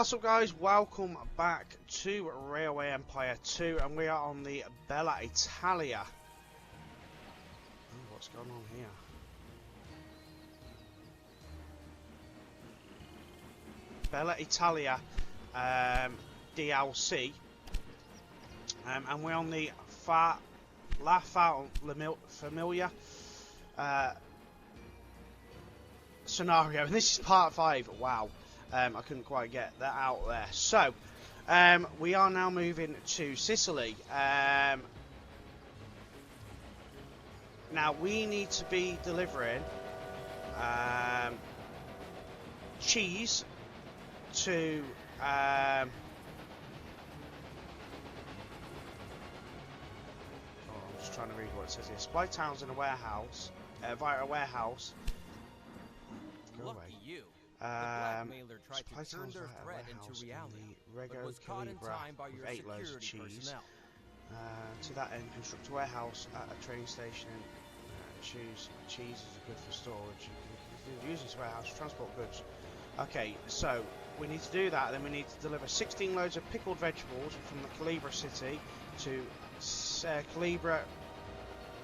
What's up guys, welcome back to Railway Empire 2 and we are on the Bella Italia. Oh, what's going on here? Bella Italia DLC and we're on the La Famiglia scenario, and this is part 5. Wow. I couldn't quite get that out there. So, we are now moving to Sicily. Now, we need to be delivering cheese to... I'm just trying to read what it says here. Supply towns in a warehouse, via a warehouse. Go away. You. The blackmailer tried supply to turn towns their via a threat into warehouse reality, in the but was caught in time by your 8 loads of security cheese. personnel. To that end, construct a warehouse at a train station. Choose cheese is good for storage. You can use this warehouse to transport goods. Okay, so we need to do that. Then we need to deliver 16 loads of pickled vegetables from the Calabria city to Calabria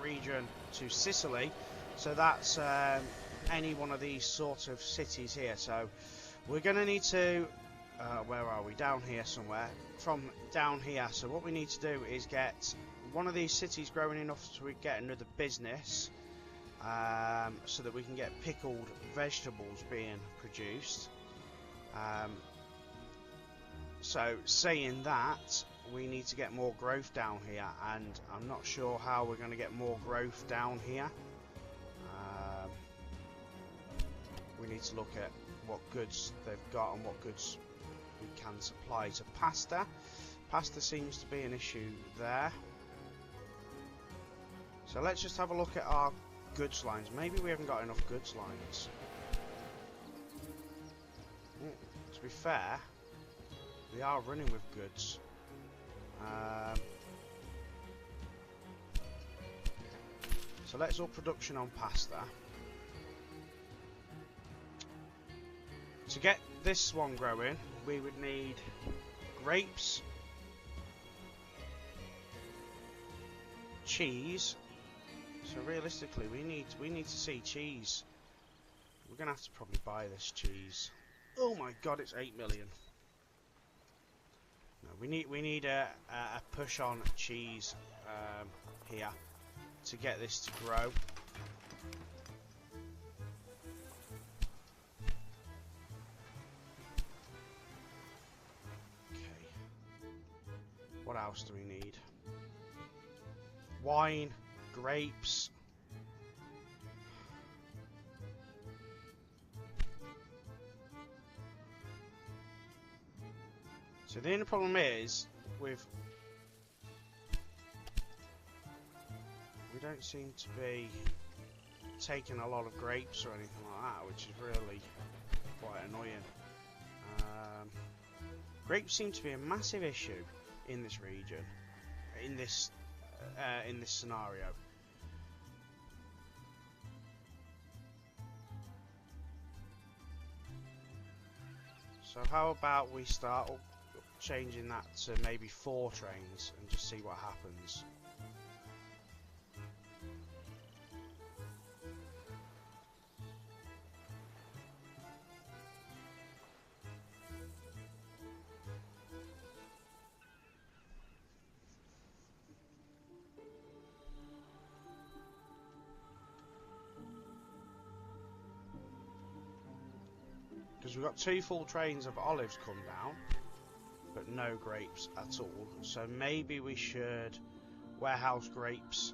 region to Sicily. So that's any one of these sort of cities here. So we're going to need to where are we? Down here somewhere. From down here. So what we need to do is get one of these cities growing enough so we get another business, so that we can get pickled vegetables being produced. So saying that, we need to get more growth down here, and I'm not sure how we're going to get more growth down here. We need to look at what goods they've got and what goods we can supply to pasta. Pasta seems to be an issue there. So let's just have a look at our goods lines. Maybe we haven't got enough goods lines. To be fair, they are running with goods. So let's up production on pasta. To get this one growing, we would need grapes, cheese. So realistically, we need to see cheese. We're gonna have to probably buy this cheese. Oh my God, it's 8 million. No, we need a push on cheese here to get this to grow. What else do we need? Wine, grapes. So the only problem is we don't seem to be taking a lot of grapes or anything like that, which is really quite annoying. Grapes seem to be a massive issue in this region, in this scenario. So how about we start changing that to maybe 4 trains and just see what happens. Because we've got 2 full trains of olives come down, but no grapes at all. So maybe we should warehouse grapes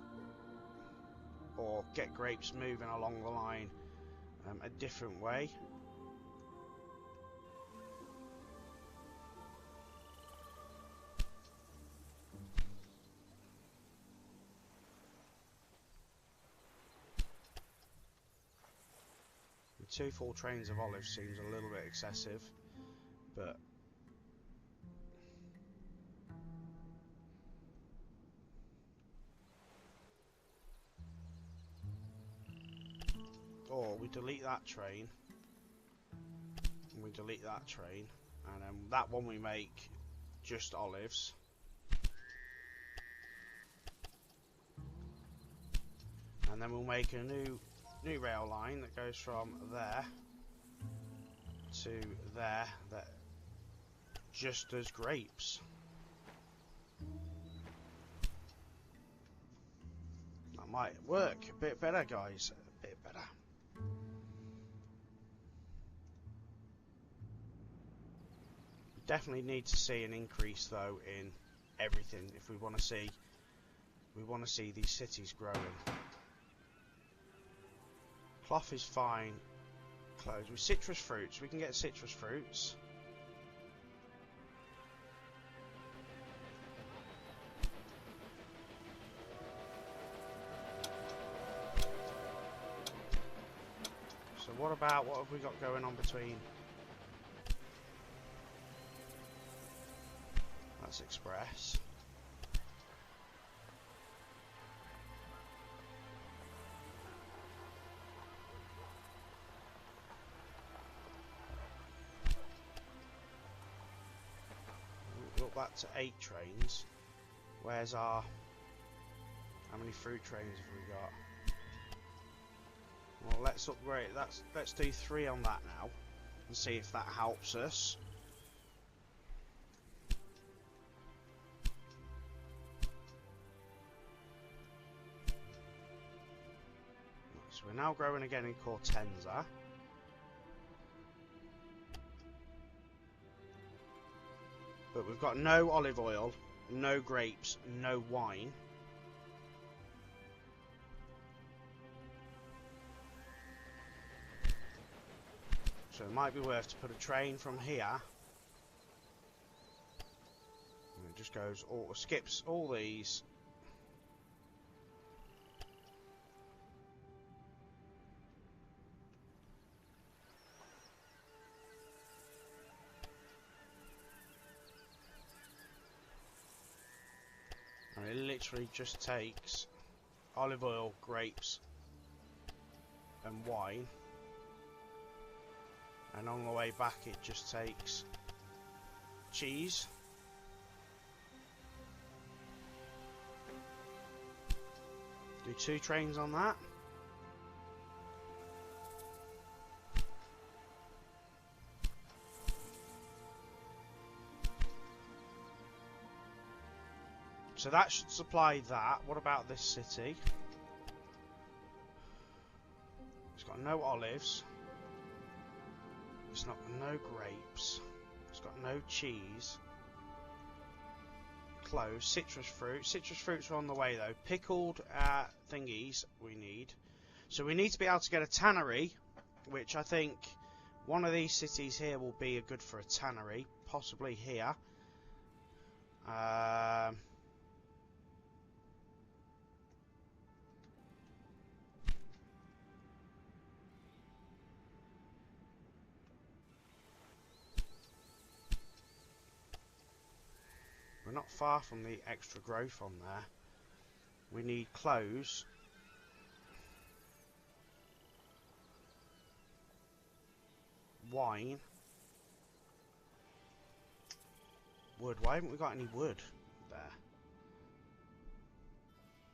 or get grapes moving along the line a different way. The 2 full trains of olives seems a little bit excessive, but or we delete that train and we delete that train And then that one we make just olives. And then we'll make a new rail line that goes from there to there that just does grapes. That might work a bit better, guys. A bit better. We definitely need to see an increase though in everything if we want to see these cities growing. Cloth is fine. Clothes. With citrus fruits, we can get citrus fruits. So what have we got going on between? That's express. We'll up that to 8 trains. Where's our... How many fruit trains have we got? Well, let's upgrade. Let's do 3 on that now, and see if that helps us. So we're now growing again in Potenza. But we've got no olive oil, no grapes, no wine. So it might be worth to put a train from here. And it just goes skips all these. And it literally just takes olive oil, grapes and wine. And on the way back it just takes cheese. Do 2 trains on that. So that should supply that. What about this city? It's got no olives. It's got no grapes. It's got no cheese. Clothes, citrus fruit. Citrus fruits are on the way though. Pickled thingies we need. So we need to be able to get a tannery, which I think one of these cities here will be good for a tannery. Possibly here. We're not far from the extra growth on there. We need clothes. Wine. Wood. Why haven't we got any wood there?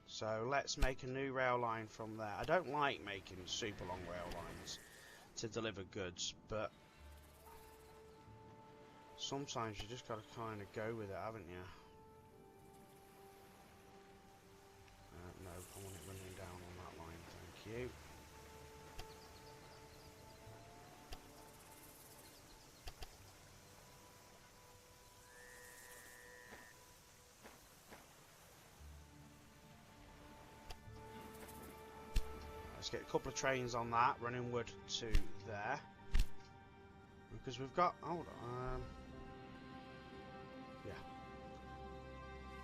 So let's make a new rail line from there. I don't like making super long rail lines to deliver goods, but sometimes you just got to kind of go with it, haven't you? No, I want it running down on that line, thank you. Let's get a couple of trains on that, running wood to there. Because we've got, hold on, yeah.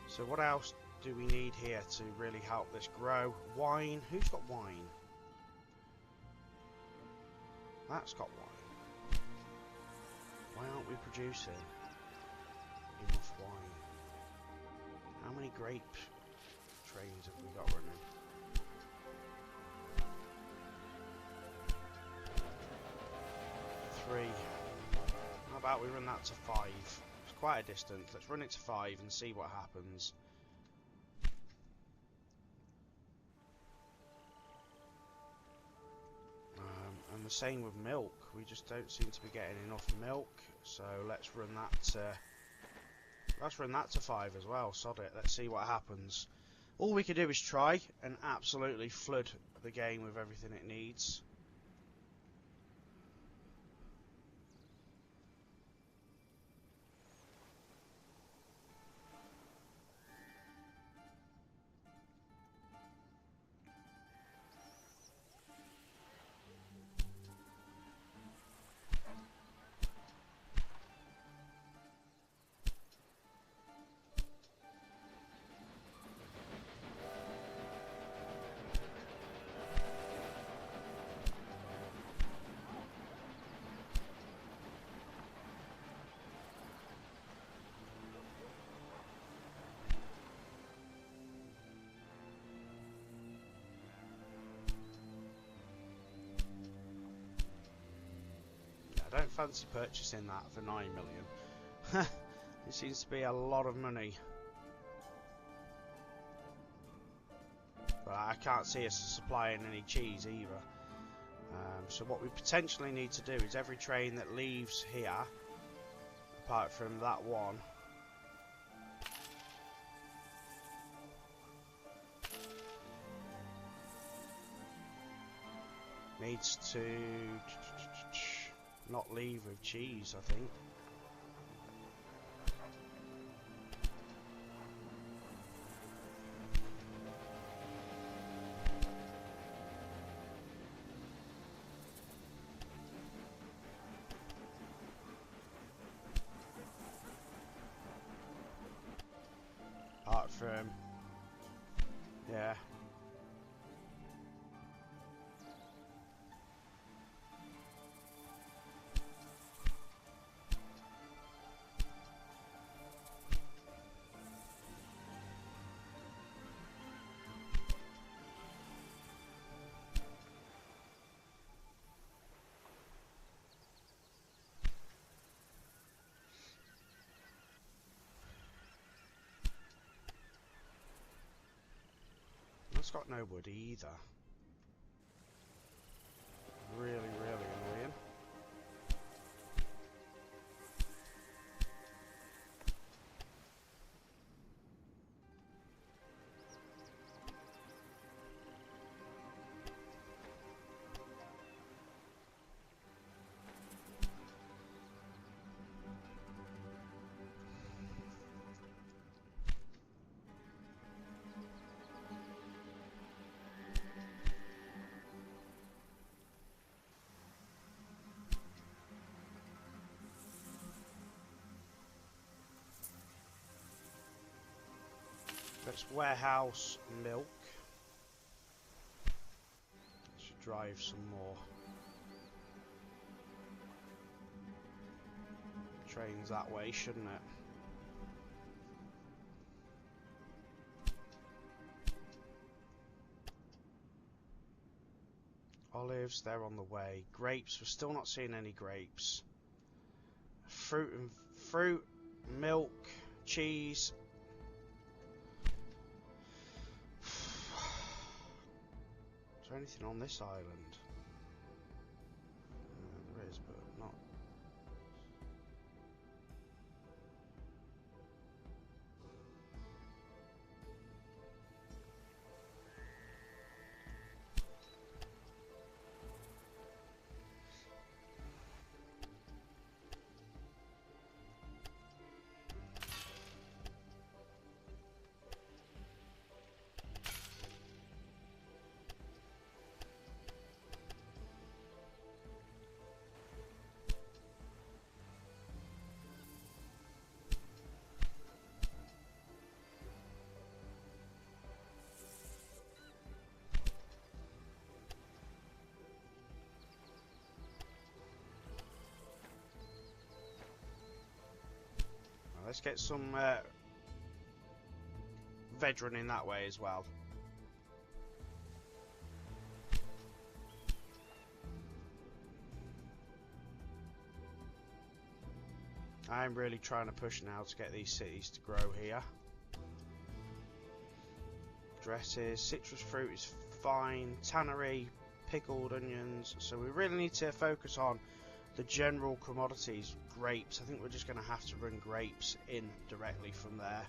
So what else do we need here to really help this grow? Wine. Who's got wine? That's got wine. Why aren't we producing enough wine? How many grape trains have we got running? 3. How about we run that to 5. It's quite a distance. Let's run it to 5 and see what happens. And the same with milk. We just don't seem to be getting enough milk. So let's run that to 5 as well. Sod it. Let's see what happens. All we can do is try and absolutely flood the game with everything it needs. I don't fancy purchasing that for 9 million. It seems to be a lot of money. But I can't see us supplying any cheese either. So what we potentially need to do is every train that leaves here, apart from that one, needs to not leave with cheese, I think. Apart from, yeah. It's got no wood either. Really, really annoying. Let's warehouse milk. Should drive some more trains that way, shouldn't it? Olives, they're on the way. Grapes, we're still not seeing any grapes. Fruit, milk, cheese. Is there anything on this island? There is, but not. Let's get some veg running that way as well. I'm really trying to push now to get these cities to grow here. Dresses, citrus fruit is fine, tannery, pickled onions, so we really need to focus on the general commodities. Grapes, I think we're just going to have to run grapes in directly from there.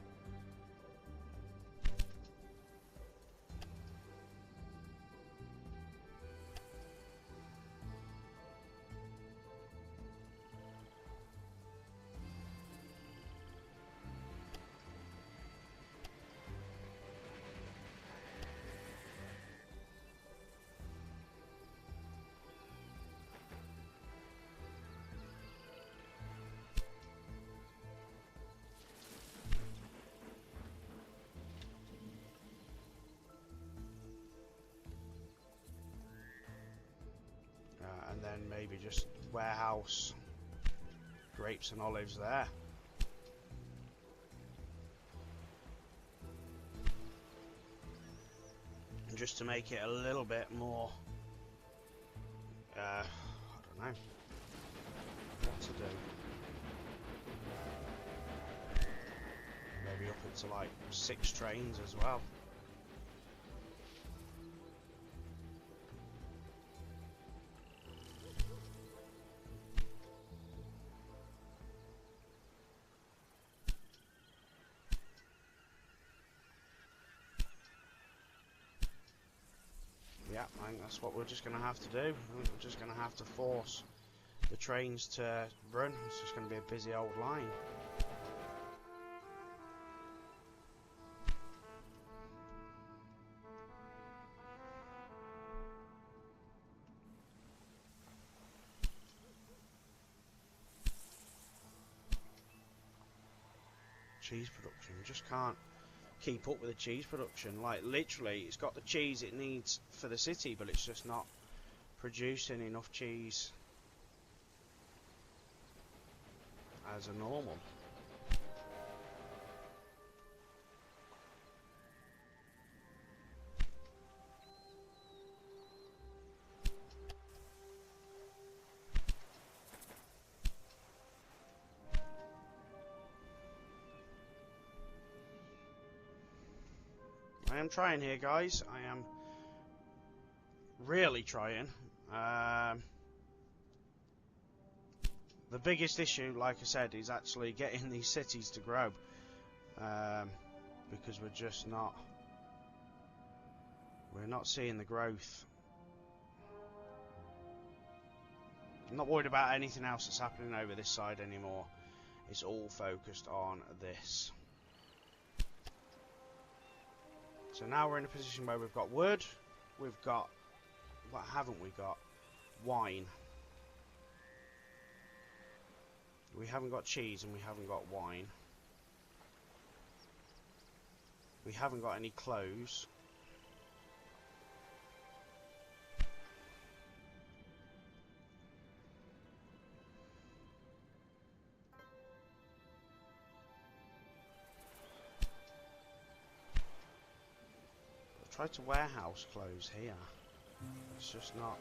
And then maybe just warehouse grapes and olives there. And just to make it a little bit more, I don't know what to do. Maybe up into like 6 trains as well. Yeah, I think that's what we're just going to have to do. We're just going to have to force the trains to run. It's just going to be a busy old line. Cheese production, we just can't keep up with the cheese production. Like literally, it's got the cheese it needs for the city, but it's just not producing enough cheese as a normal. I am trying here, guys. I am really trying. The biggest issue, like I said, is actually getting these cities to grow, because we're just not seeing the growth. I'm not worried about anything else that's happening over this side anymore. It's all focused on this. So now we're in a position where we've got wood, we've got, what haven't we got? Wine. We haven't got cheese and we haven't got wine. We haven't got any clothes. I've tried to warehouse clothes here. It's just not.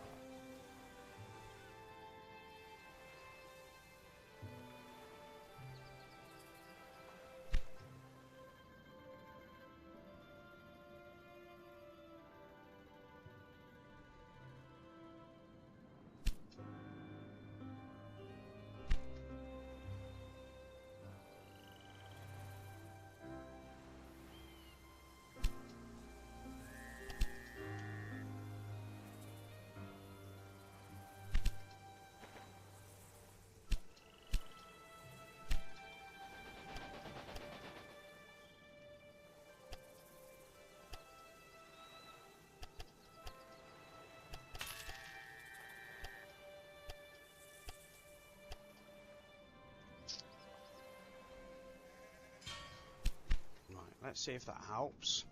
Let's see if that helps.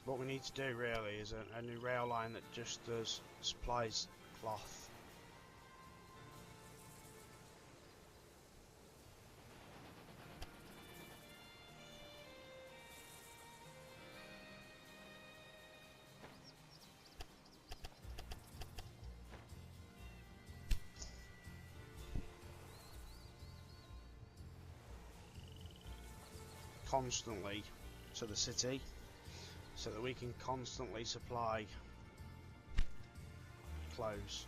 What we need to do really is a new rail line that just does supplies cloth. Constantly to the city so that we can constantly supply clothes.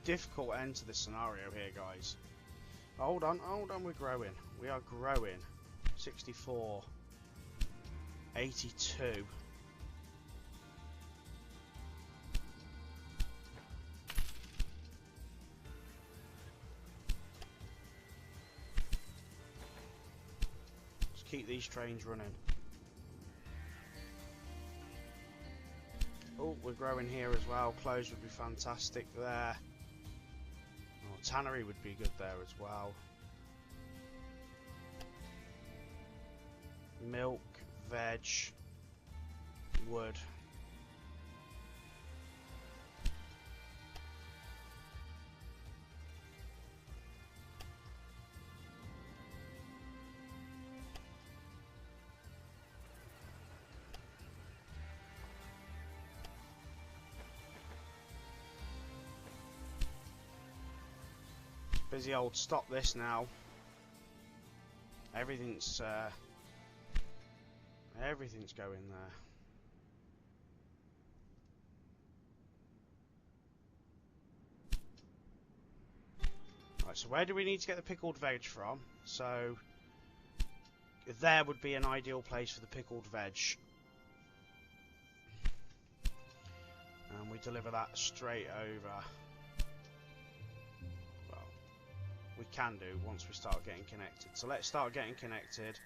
Difficult end to this scenario here, guys. Hold on, we're growing. We are growing. 64. 82. Let's keep these trains running. Oh, we're growing here as well. Clothes would be fantastic there. Oh, tannery would be good there as well. Milk, veg, wood. Busy old stop this now. Everything's going there. Right, so where do we need to get the pickled veg from? So there would be an ideal place for the pickled veg. And we deliver that straight over. We can do once we start getting connected. So let's start getting connected.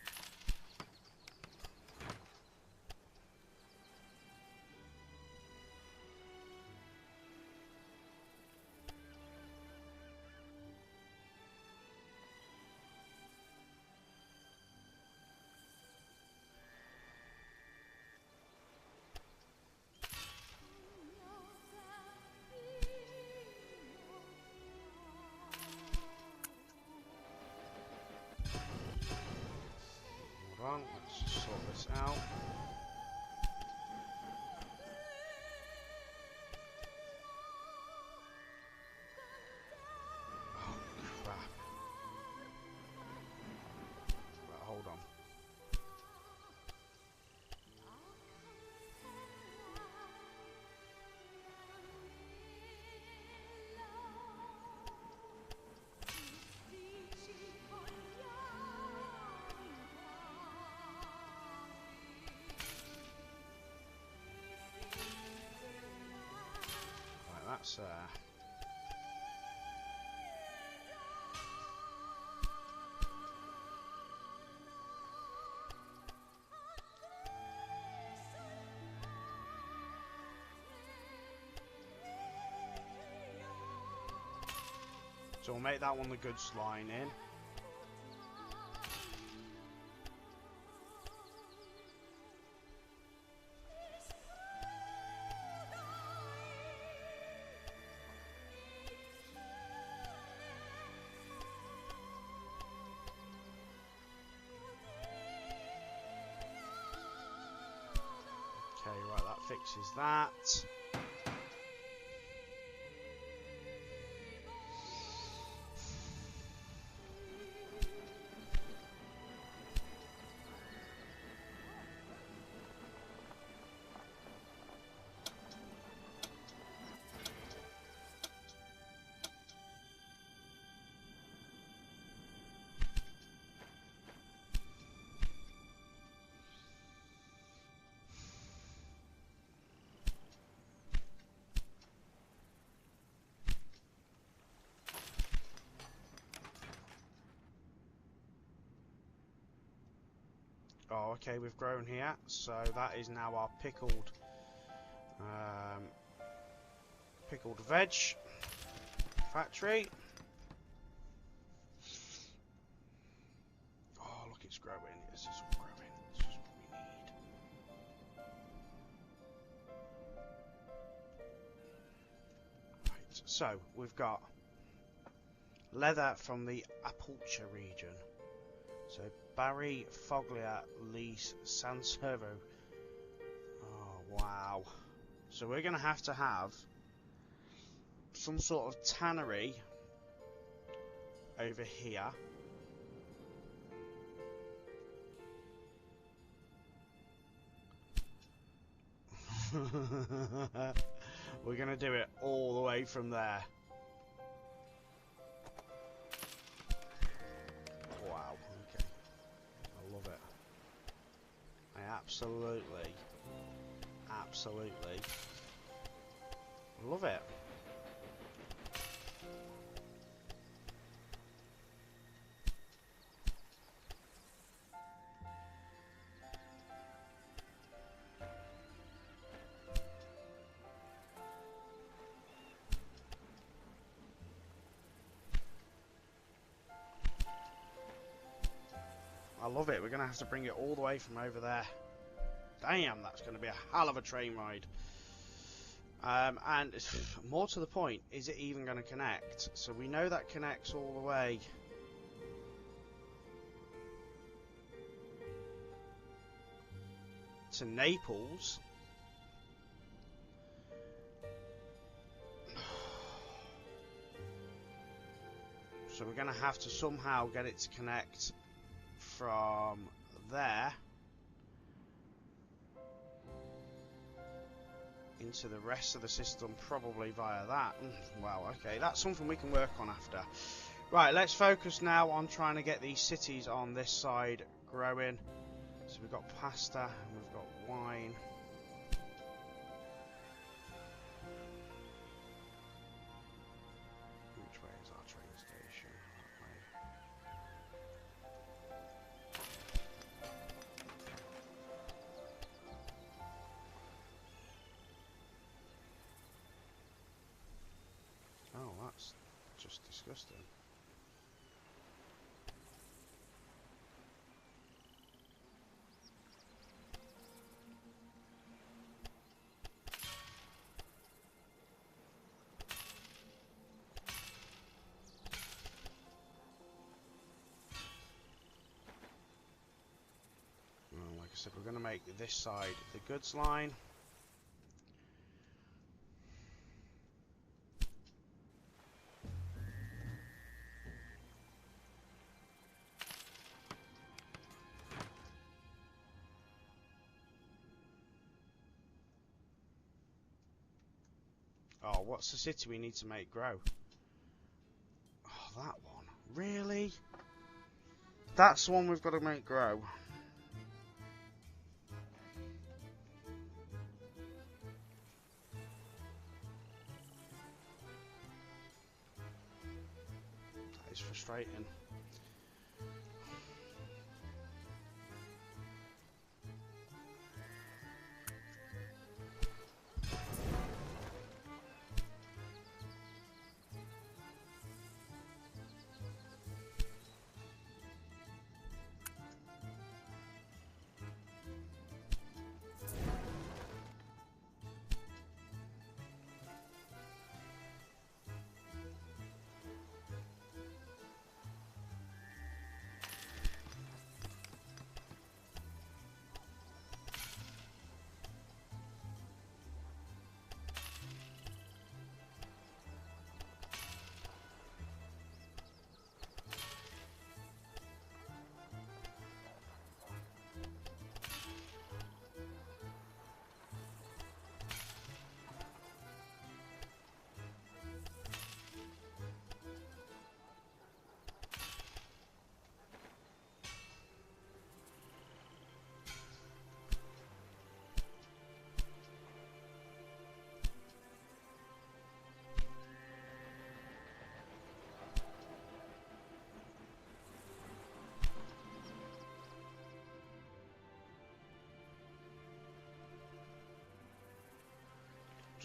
Let's just sort this out. Oh crap. Right, hold on. That's so we'll make that one the goods line in. Okay, right, that fixes that. Oh, okay, we've grown here, so that is now our pickled veg factory. Oh, look, it's growing. This is all growing. This is what we need. Right, so we've got leather from the Apulia region. So Bari, Foggia, Lecce, Severo. Oh, wow. So we're going to have some sort of tannery over here. We're going to do it all the way from there. Wow, okay. I love it. I absolutely love it. I love it. We're going to have to bring it all the way from over there. Damn, that's going to be a hell of a train ride. And more to the point, is it even going to connect? So we know that connects all the way to Naples. So we're going to have to somehow get it to connect from there into the rest of the system, probably via that. Well, okay, that's something we can work on after. Right, let's focus now on trying to get these cities on this side growing. So we've got pasta and we've got wine. Which way is our train station? Oh, that's just disgusting. Well, like I said, we're going to make this side the goods line. Oh, what's the city we need to make grow? Oh, that one. Really? That's the one we've got to make grow. That is frustrating.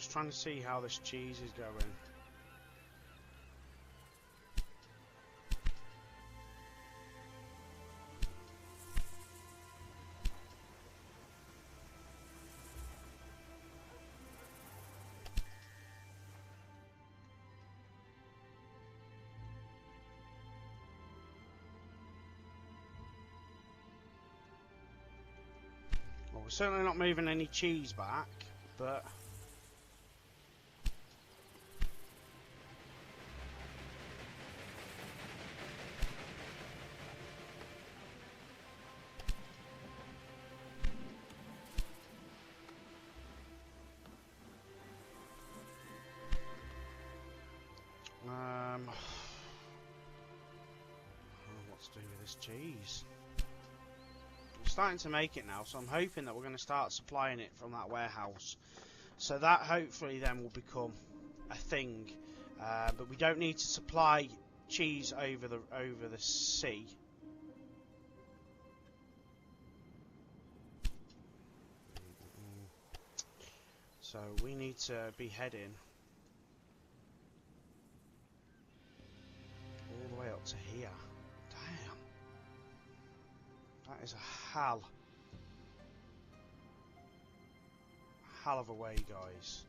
just trying to see how this cheese is going. Well, we're certainly not moving any cheese back, but what to do with this cheese? We're starting to make it now, so I'm hoping that we're going to start supplying it from that warehouse. So that hopefully then will become a thing. But we don't need to supply cheese over the sea. So we need to be heading all the way up to here. Damn. That is a hell of a way, guys.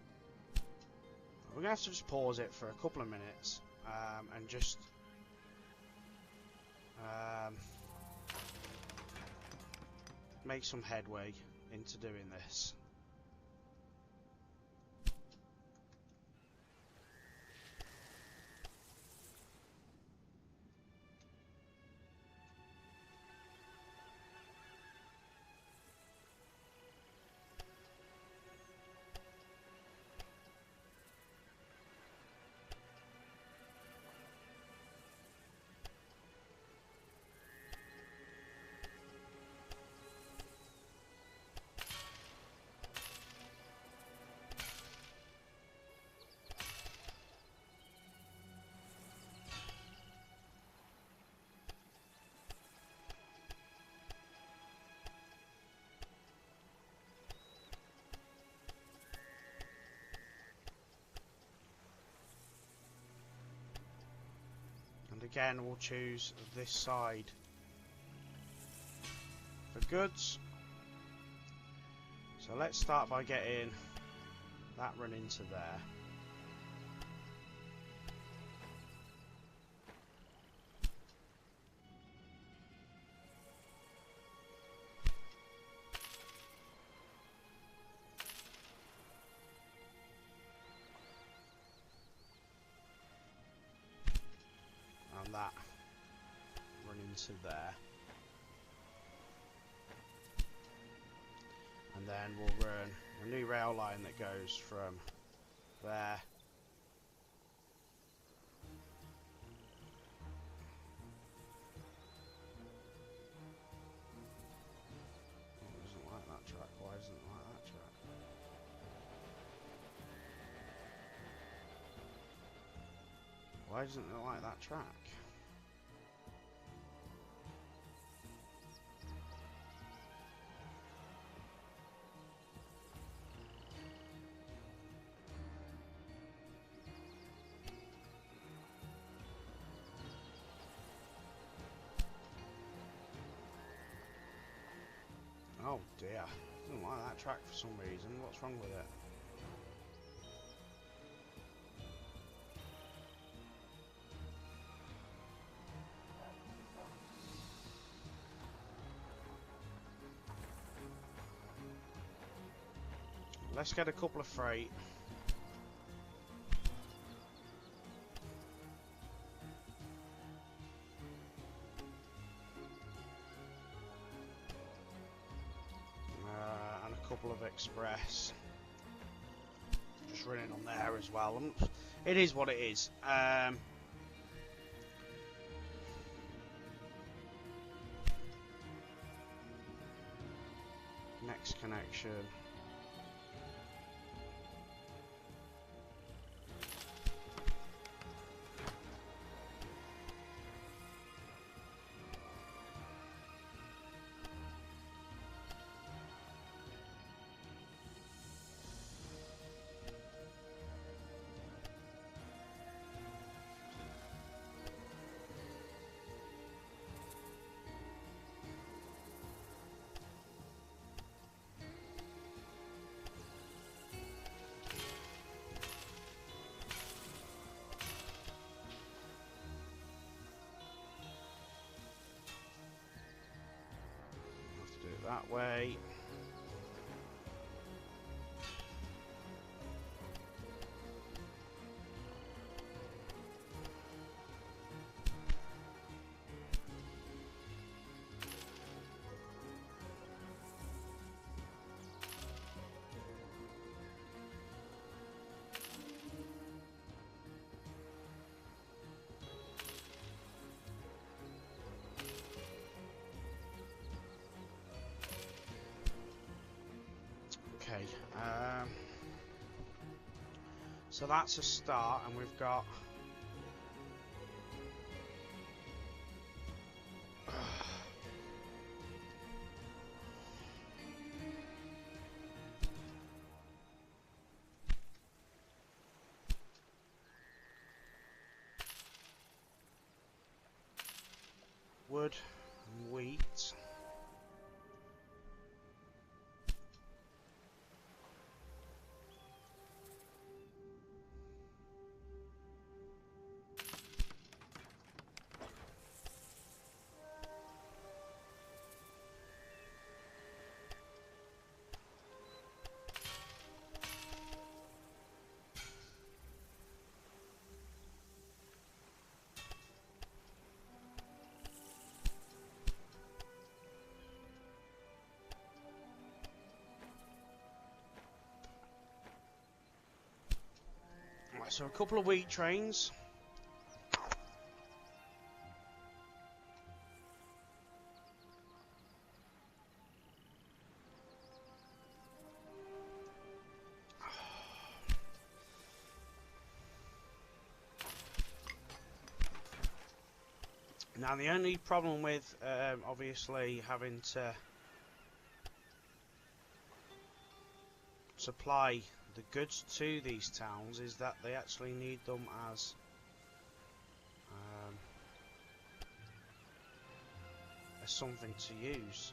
We're going to have to just pause it for a couple of minutes and just make some headway into doing this. Again, we'll choose this side for goods. So let's start by getting that run into there. That run into there, and then we'll run a new rail line that goes from there doesn't like that track. Why doesn't it like that track? Why doesn't it like that track? Oh dear, I don't like that track for some reason. What's wrong with it? Let's get a couple of freight. And a couple of express. Just running on there as well. It is what it is. Next connection. that way. Okay, so that's a start, and we've got wood and wheat. Right, so a couple of wheat trains. Now the only problem with obviously having to supply the goods to these towns is that they actually need them as something to use,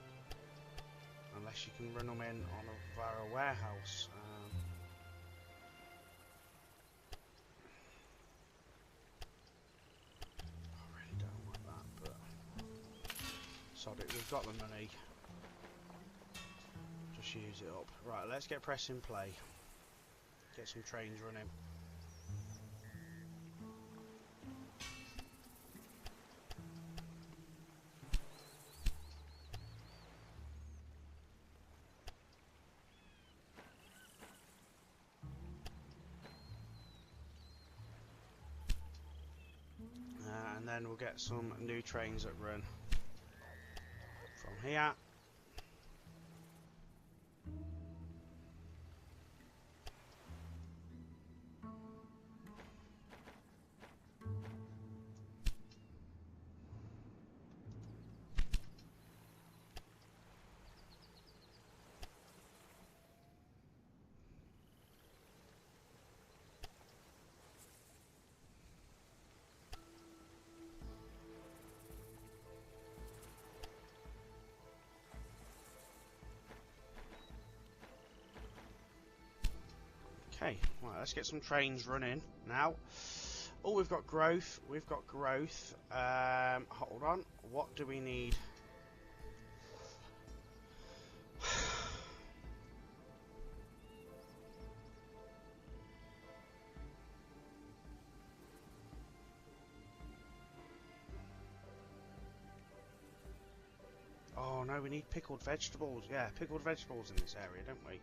unless you can run them in on via a warehouse. I really don't like that, but sod it, we've got the money. Just use it up. Right, let's get press in play. Get some trains running. And then we'll get some new trains that run from here. Okay, right, let's get some trains running now. Oh, we've got growth. We've got growth. Hold on. What do we need? Oh no, we need pickled vegetables. Yeah, pickled vegetables in this area, don't we?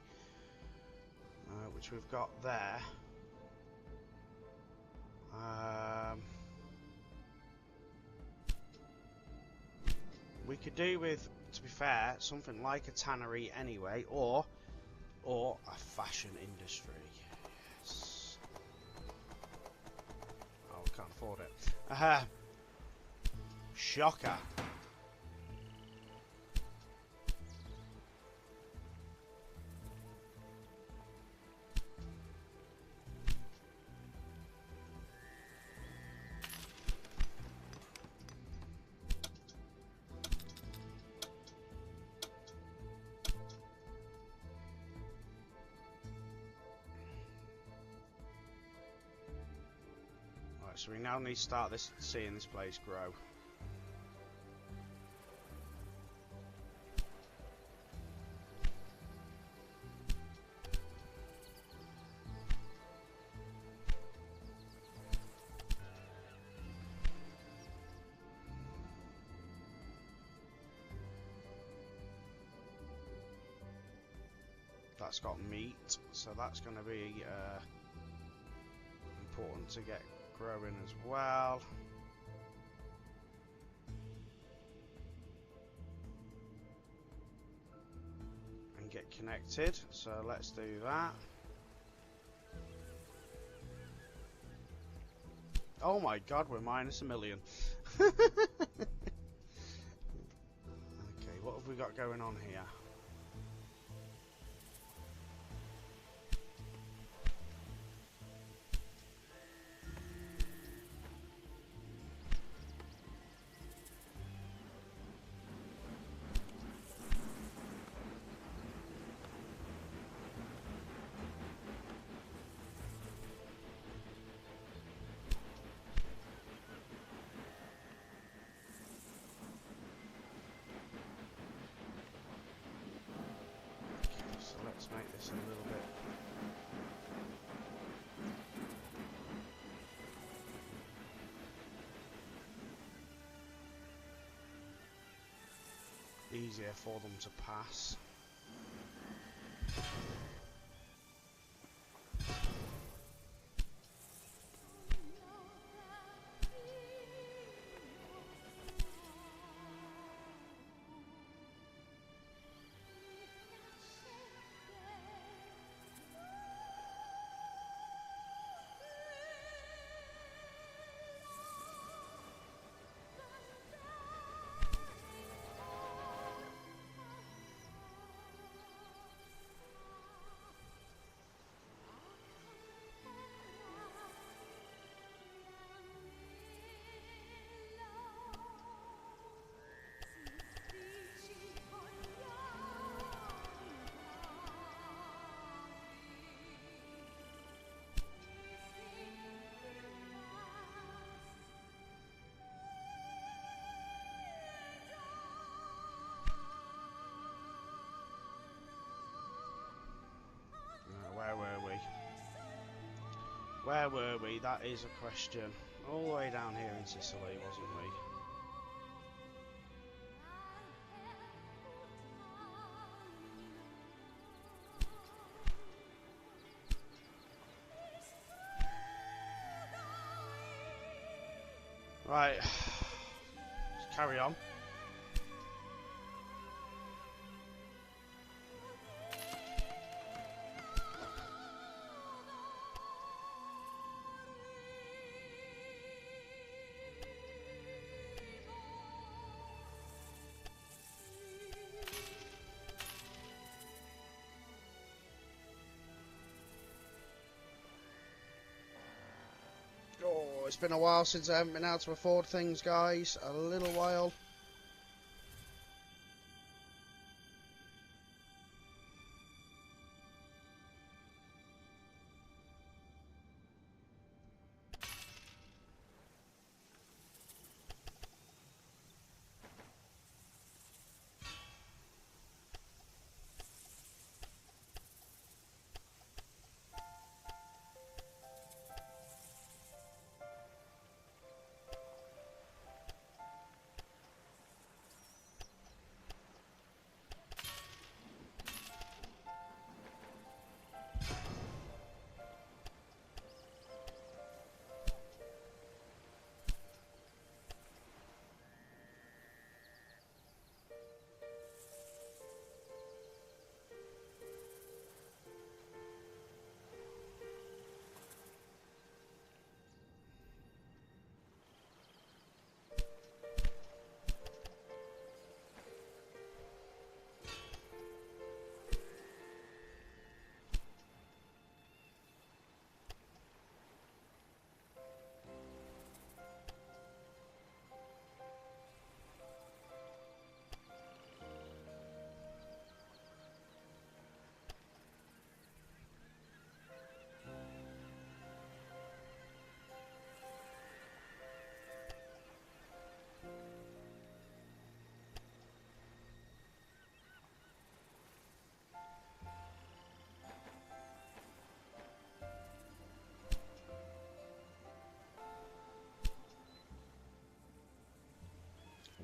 Which we've got there. We could do with, to be fair, something like a tannery anyway, or a fashion industry. Yes. Oh, we can't afford it. Shocker. So we now need to start seeing this place grow. that's got meat, so that's going to be important to get growing as well. And get connected, so let's do that. Oh my god, we're minus $1 million. Okay, what have we got going on here? So let's make this a little bit easier for them to pass. Where were we? Where were we? That is a question. All the way down here in Sicily, wasn't we? Right. Let's carry on. Oh, it's been a while since I haven't been able to afford things, guys. A little while.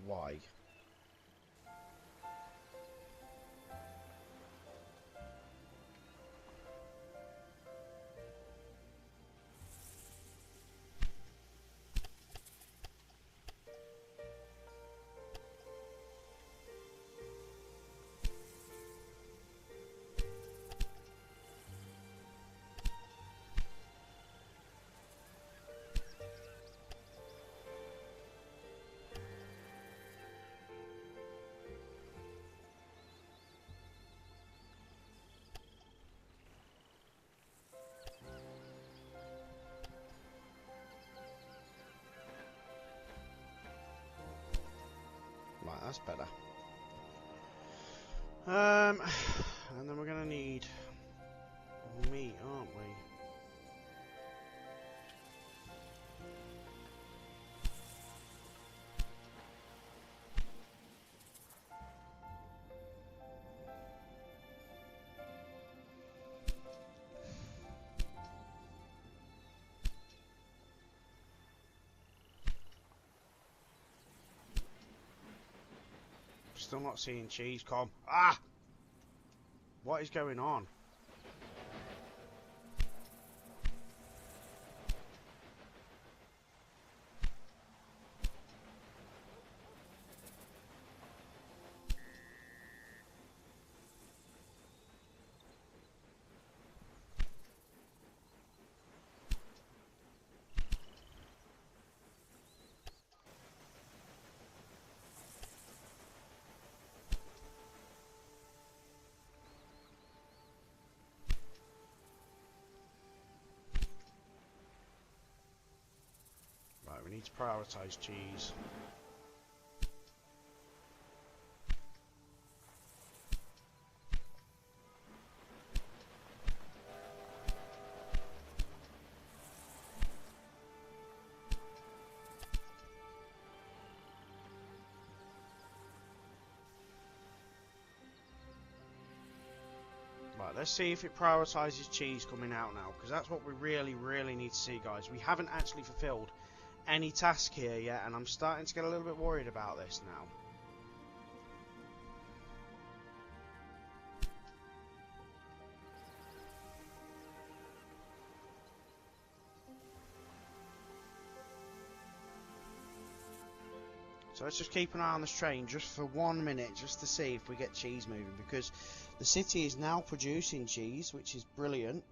Why? that's better. And then we're gonna need meat, aren't we? Still not seeing cheese, come. Ah! What is going on? We need to prioritise cheese. Right, let's see if it prioritises cheese coming out now, because that's what we really, really need to see, guys. We haven't actually fulfilled any task here yet, and I'm starting to get a little bit worried about this now. So let's just keep an eye on this train just for 1 minute, just to see if we get cheese moving, because the city is now producing cheese, which is brilliant.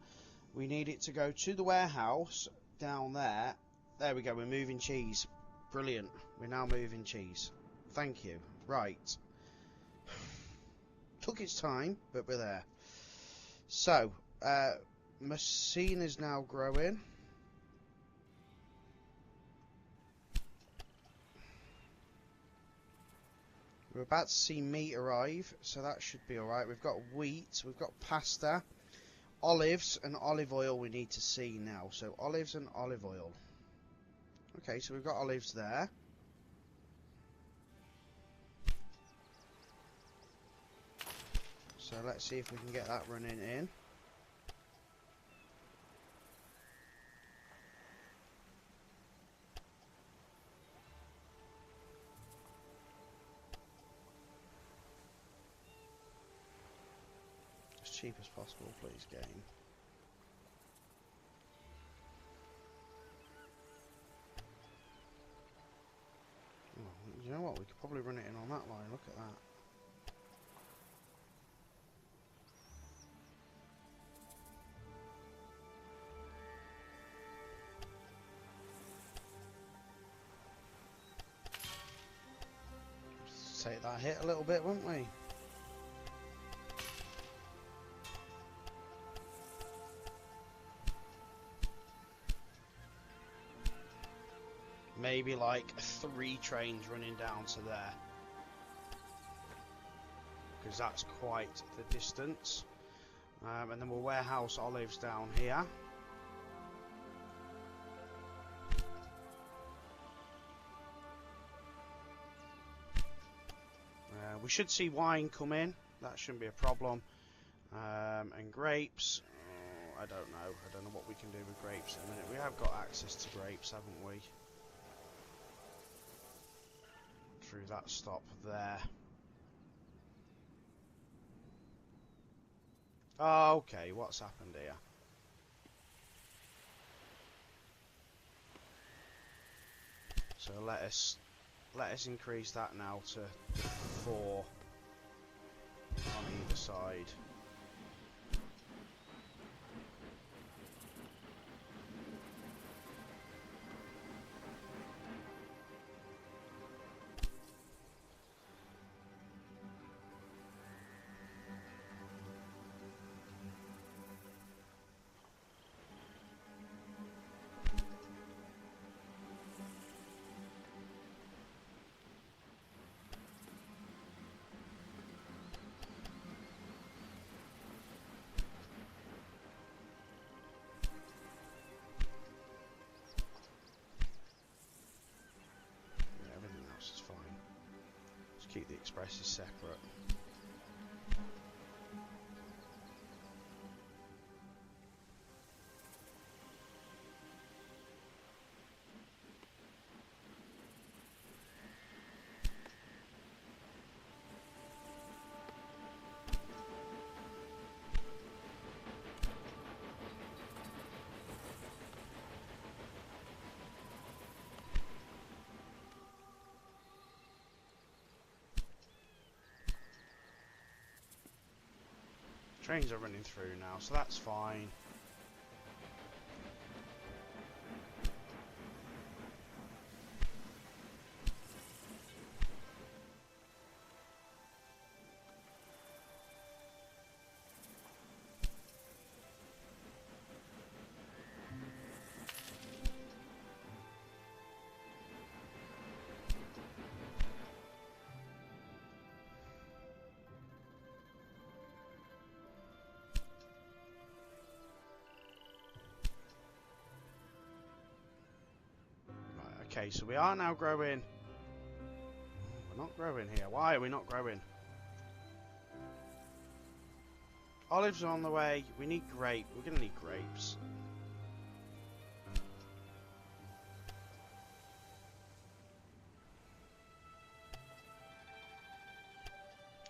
We need it to go to the warehouse down there. There we go, we're moving cheese. Brilliant. We're now moving cheese. Thank you. Right. Took its time, but we're there. So, Messina's now growing. We're about to see meat arrive, so that should be alright. We've got wheat, we've got pasta, olives, and olive oil we need to see now. So, olives and olive oil. Okay, so we've got olives there. So let's see if we can get that running in. As cheap as possible, please, game. You know what, we could probably run it in on that line, look at that. Just take that hit a little bit, won't we? Maybe like 3 trains running down to there, because that's quite the distance. And then we'll warehouse olives down here. We should see wine come in, that shouldn't be a problem. And grapes, I don't know what we can do with grapes at the minute. We have got access to grapes, haven't we? Through that stop there. Oh, okay, what's happened here? So let us increase that now to 4 on either side. press is separate. Trains are running through now, so that's fine. Okay, so we are now growing. We're not growing here. Why are we not growing? Olives are on the way. We need grape. We're going to need grapes.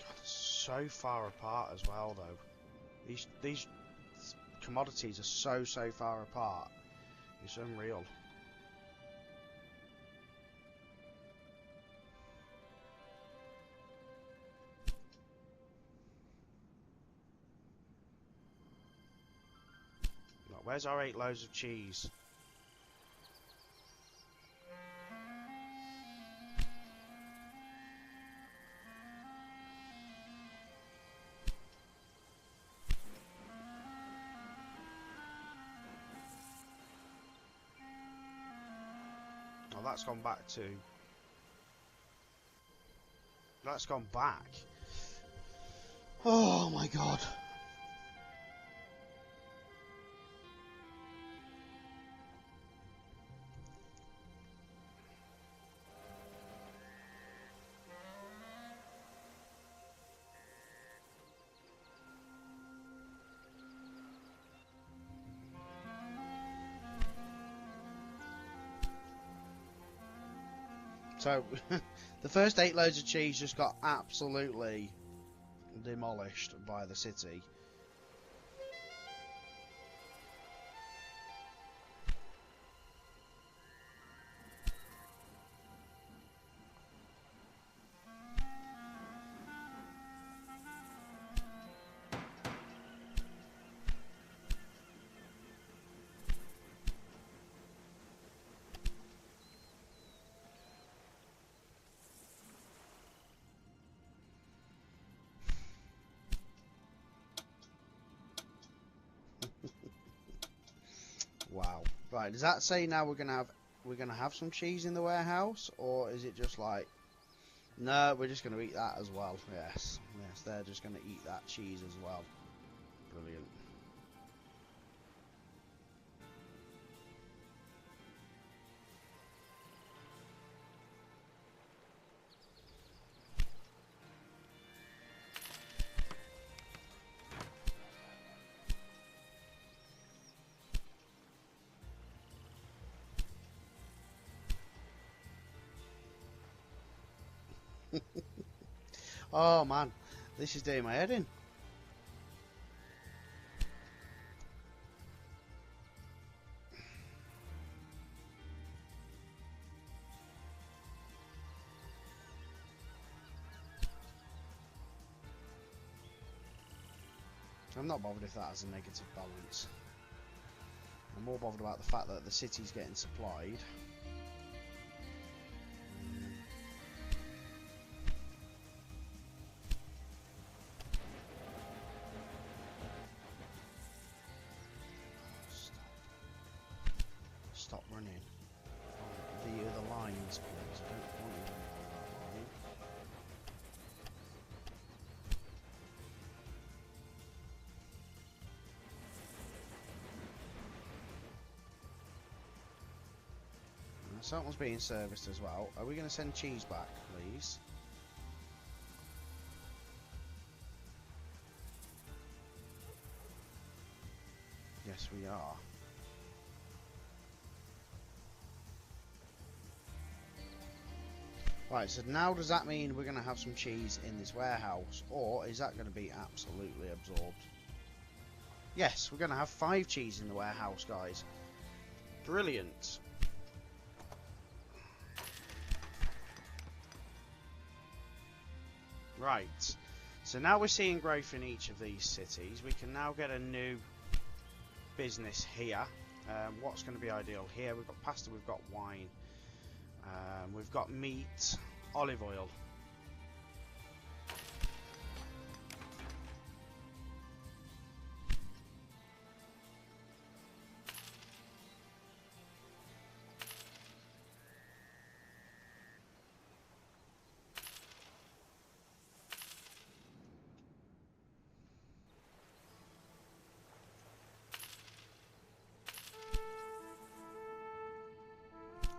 God, it's so far apart as well, though. These commodities are so far apart. It's unreal. Where's our 8 loads of cheese? Oh, that's gone back to... That's gone back. Oh my god. So, the first 8 loads of cheese just got absolutely demolished by the city. Wow. Right, does that say now we're gonna have some cheese in the warehouse, or is it just like, no, we're just gonna eat that as well? Yes, yes, they're just gonna eat that cheese as well. Brilliant. Oh man, this is doing my head in. I'm not bothered if that has a negative balance. I'm more bothered about the fact that the city's getting supplied. Stop running. The other lines, please. I don't want you running on that line. Something's being serviced as well. Are we going to send cheese back, please? Yes, we are. Right, so now does that mean we're going to have some cheese in this warehouse, or is that going to be absolutely absorbed? Yes, we're going to have 5 cheese in the warehouse, guys. Brilliant. Right, so now we're seeing growth in each of these cities. We can now get a new business here. What's going to be ideal here? We've got pasta, we've got wine, we've got meat, olive oil.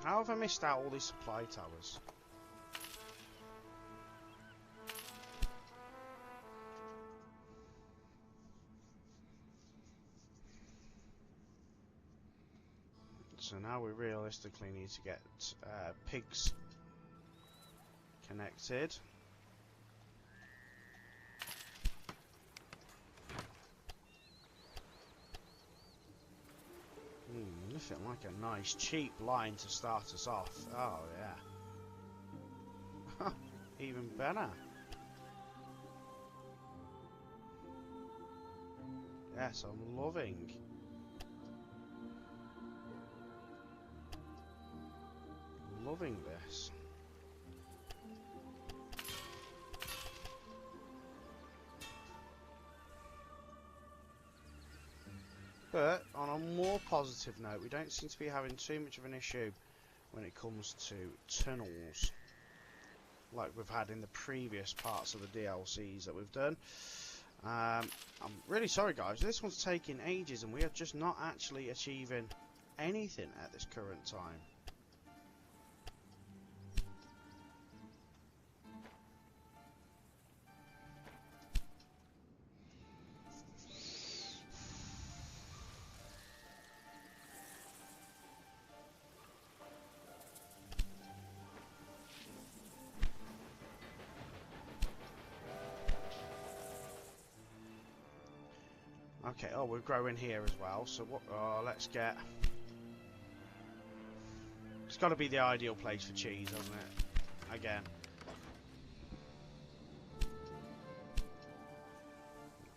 How have I missed out all these supply towers? So now we realistically need to get pigs connected. Nothing like a nice cheap line to start us off. Oh yeah. Even better. Yes, I'm loving this. But on a more positive note, we don't seem to be having too much of an issue when it comes to tunnels, like we've had in the previous parts of the DLCs that we've done. I'm really sorry, guys. This one's taking ages, and we are just not actually achieving anything at this current time. Okay, oh, we're growing here as well, so what, let's get... It's got to be the ideal place for cheese, hasn't it? Again.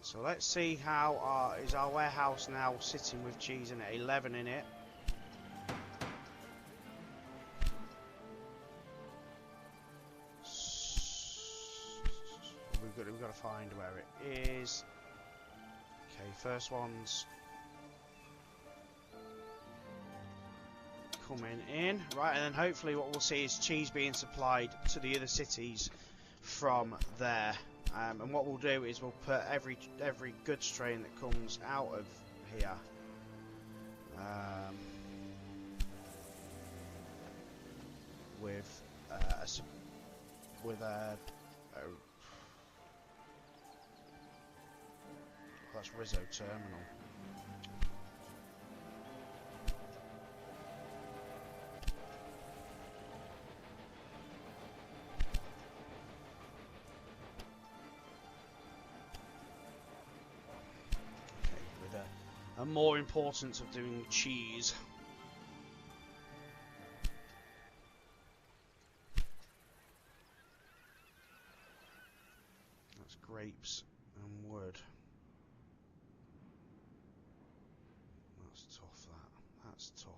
So let's see how is our warehouse now sitting with cheese in it, 11 in it. We've got to find where it is. Okay, first one's coming in. Right, and then hopefully what we'll see is cheese being supplied to the other cities from there. And what we'll do is we'll put every goods train that comes out of here with a that's Rizzo Terminal. Okay, with a more importance of doing cheese. That's grapes and wood. That's tough, that's tough.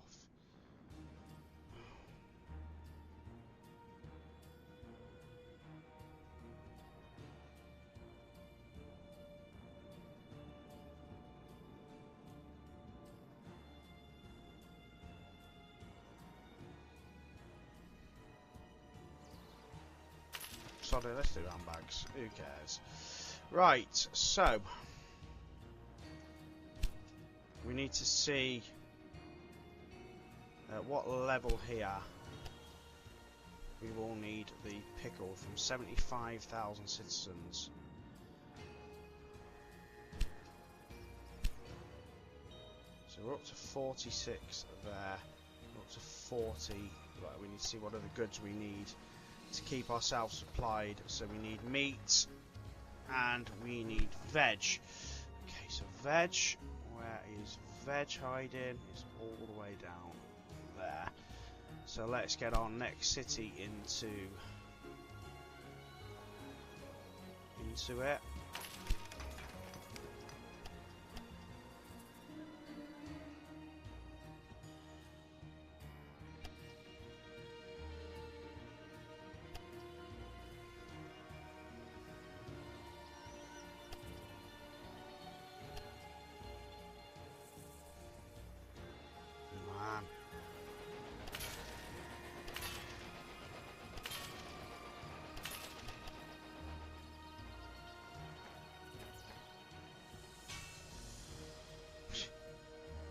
Sorry, let's do handbags. Who cares? Right, so we need to see at what level here we will need the pickle from 75,000 citizens. we're up to 46 there. We're up to 40. Right, we need to see what other goods we need to keep ourselves supplied. So we need meat and we need veg. Okay, so veg. Where is veg hiding? It's all the way down there. So let's get our next city into it.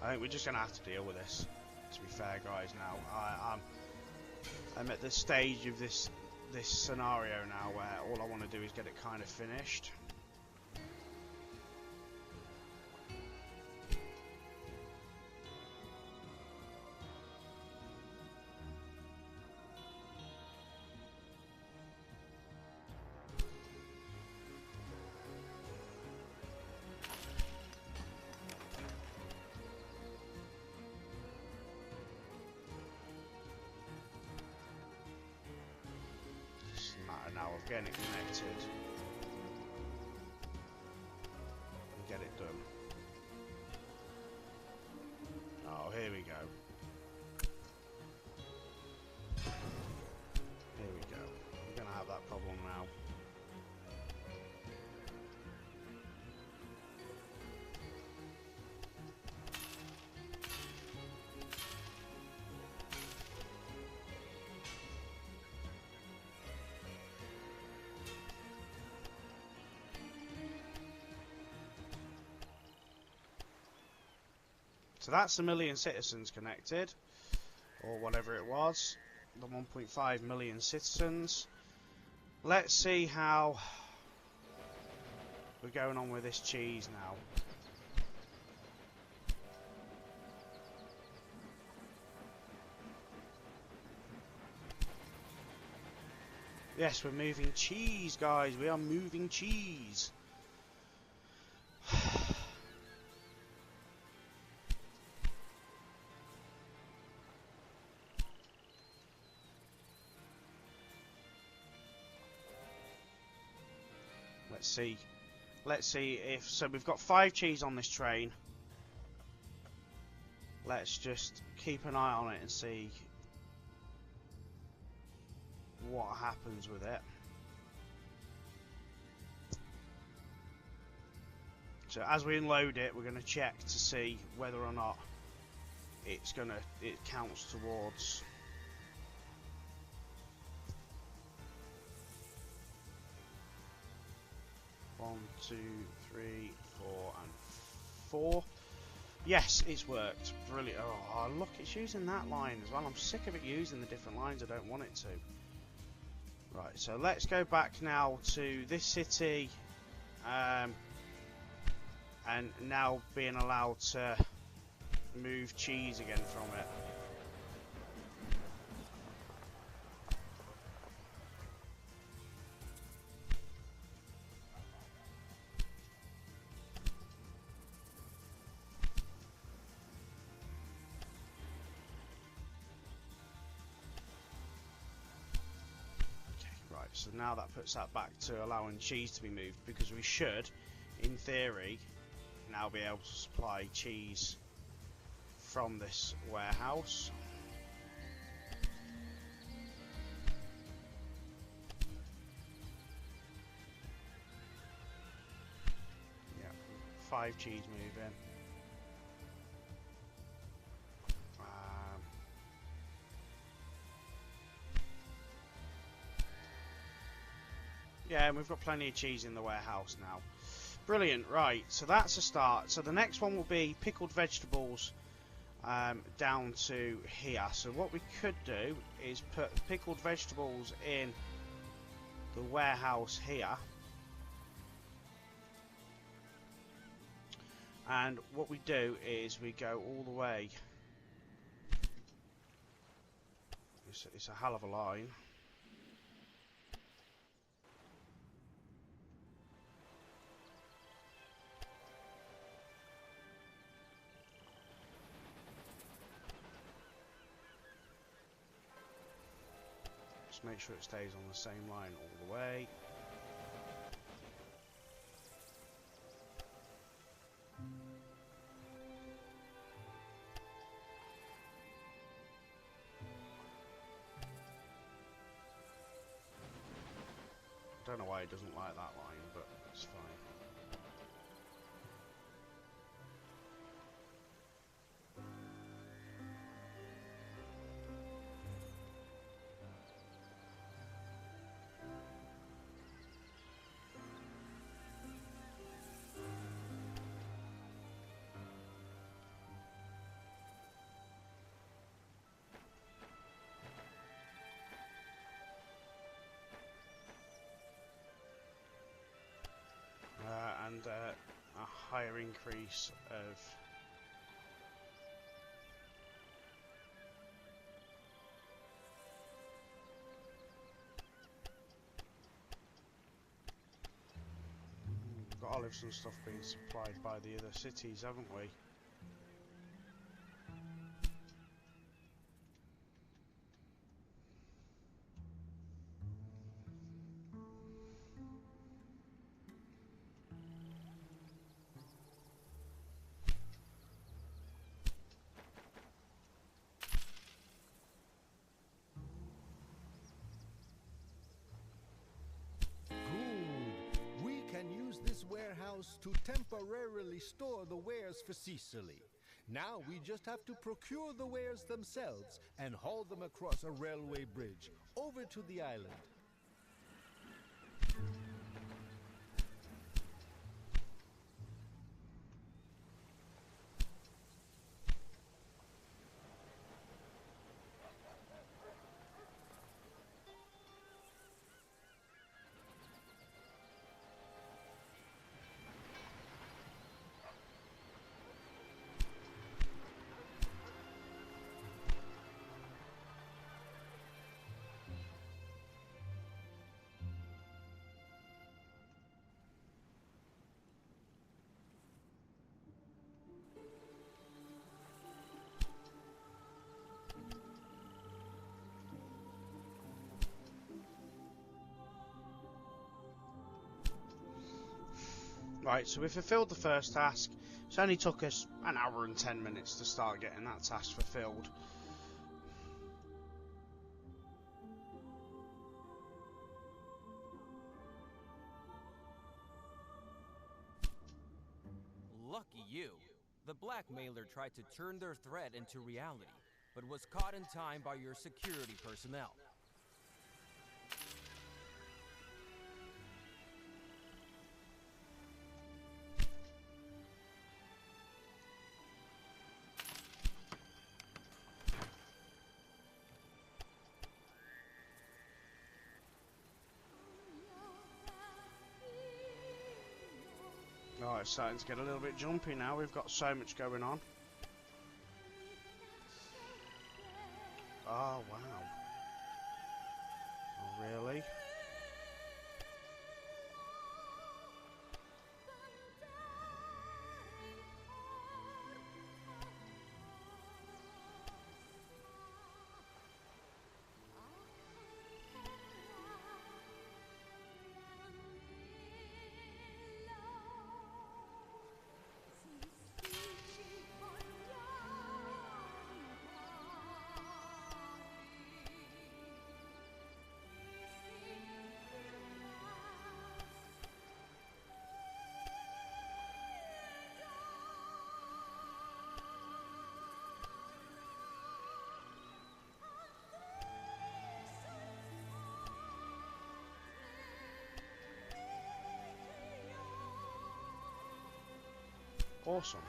I think we're just going to have to deal with this, to be fair, guys. Now, I'm at the stage of this scenario now where all I want to do is get it kind of finished. Now of getting it connected and get it done. Oh, here we go. Here we go. We're going to have that problem now. So that's 1 million citizens connected, or whatever it was, the 1.5 million citizens. Let's see how we're going on with this cheese now. Yes, we're moving cheese, guys. We are moving cheese. Let's see if... So we've got 5 cheese on this train. Let's just keep an eye on it and see what happens with it. So as we unload it, we're going to check to see whether or not it counts towards... One, 2, 3, 4, and 4. Yes, it's worked. Brilliant. Oh, look, it's using that line as well. I'm sick of it using the different lines I don't want it to. Right, so let's go back now to this city. And now being allowed to move cheese again from it. So now that puts that back to allowing cheese to be moved, because we should, in theory, now be able to supply cheese from this warehouse. Yeah, 5 cheese moving. Yeah, and we've got plenty of cheese in the warehouse now. Brilliant, right, so that's a start. So the next one will be pickled vegetables down to here. So what we could do is put pickled vegetables in the warehouse here. And what we do is we go all the way. It's a hell of a line. Just make sure it stays on the same line all the way. I don't know why it doesn't like that line, but it's fine. And a higher increase of we've got olives and stuff being supplied by the other cities, haven't we? Warehouse to temporarily store the wares for Sicily. Now we just have to procure the wares themselves and haul them across a railway bridge over to the island. Right, so we fulfilled the first task. It's only took us an hour and 10 minutes to start getting that task fulfilled. Lucky you. The blackmailer tried to turn their threat into reality, but was caught in time by your security personnel. Oh, it's starting to get a little bit jumpy now. We've got so much going on. Oh, wow. Oh, really? Awesome.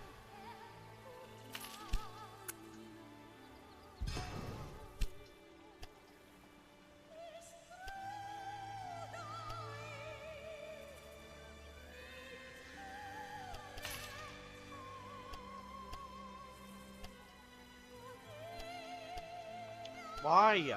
Why?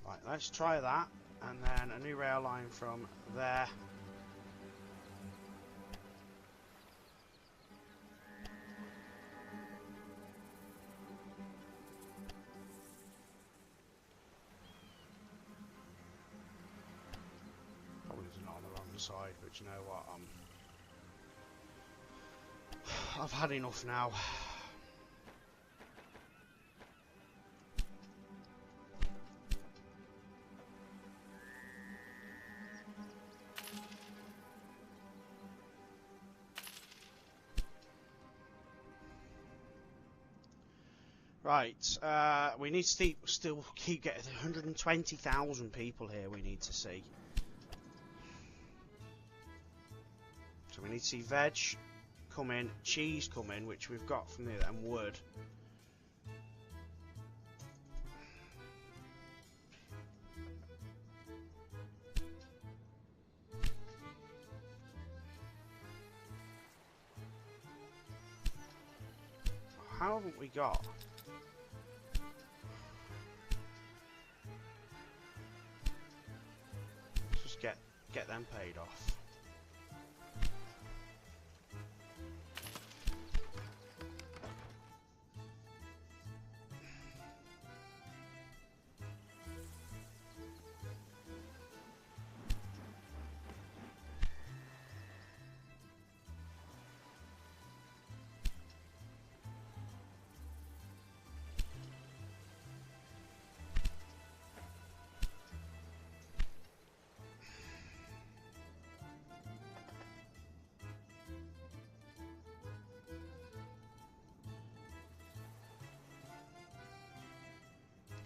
Right, let's try that, and then a new rail line from there. Probably did it on the wrong side, but you know what? I've had enough now. Right, we need to still keep getting 120,000 people here we need to see. So we need to see veg come in, cheese come in, which we've got from there, and wood. How haven't we got? Let's just get them paid off.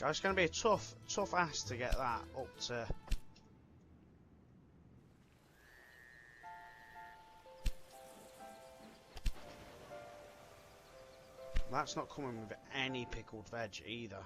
It's going to be a tough ask to get that up to. That's not coming with any pickled veg either.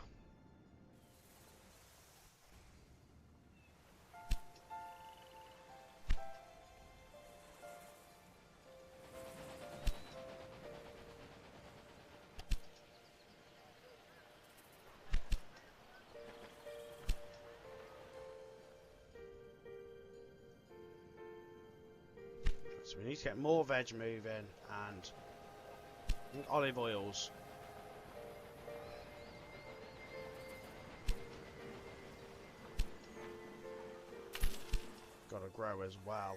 So we need to get more veg moving and olive oils. Got to grow as well.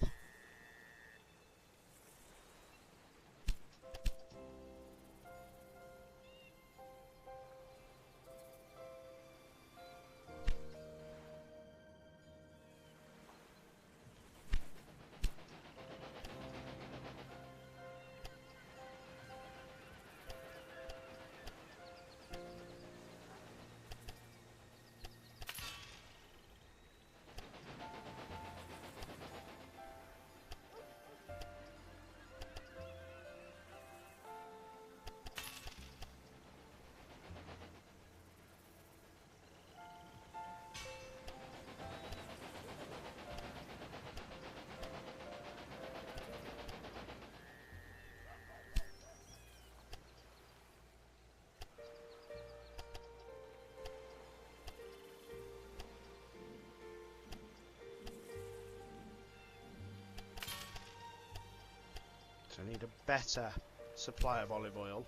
I need a better supply of olive oil.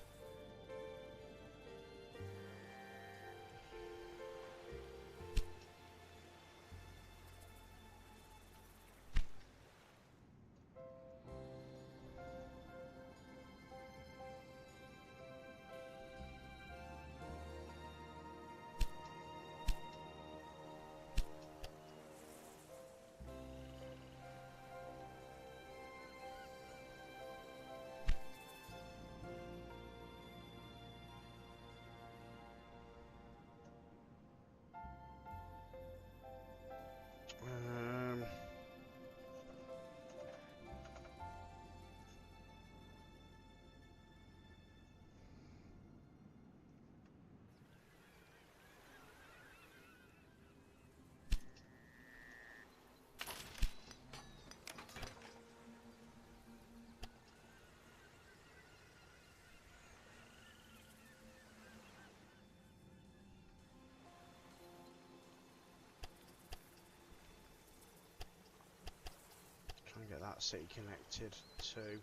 that city connected too.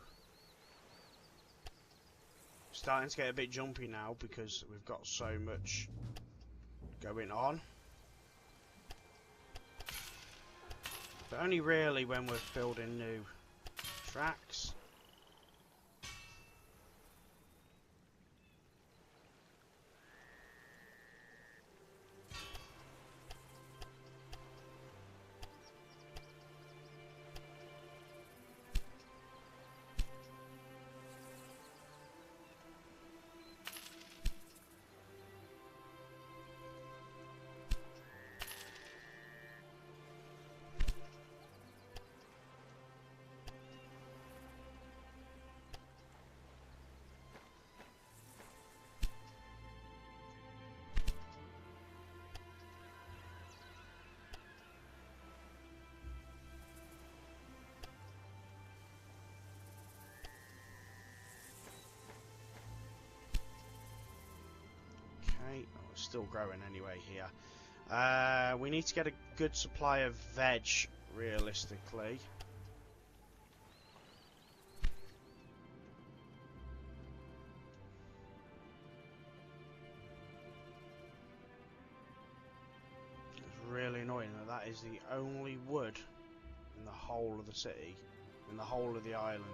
Starting to get a bit jumpy now because we've got so much going on. But only really when we're building new tracks. Okay, oh, it's still growing anyway here. We need to get a good supply of veg, realistically. It's really annoying that that is the only wood in the whole of the city, in the whole of the island.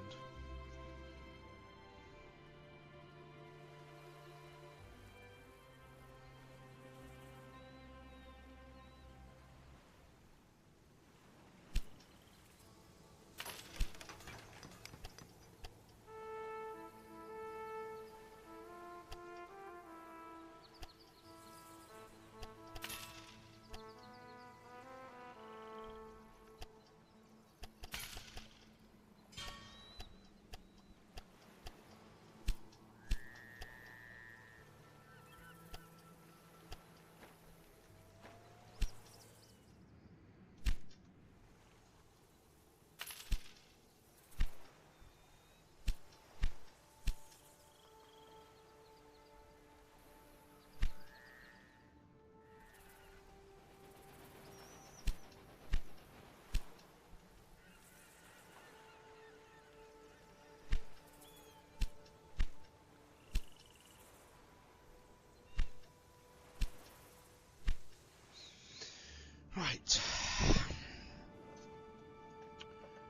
Right.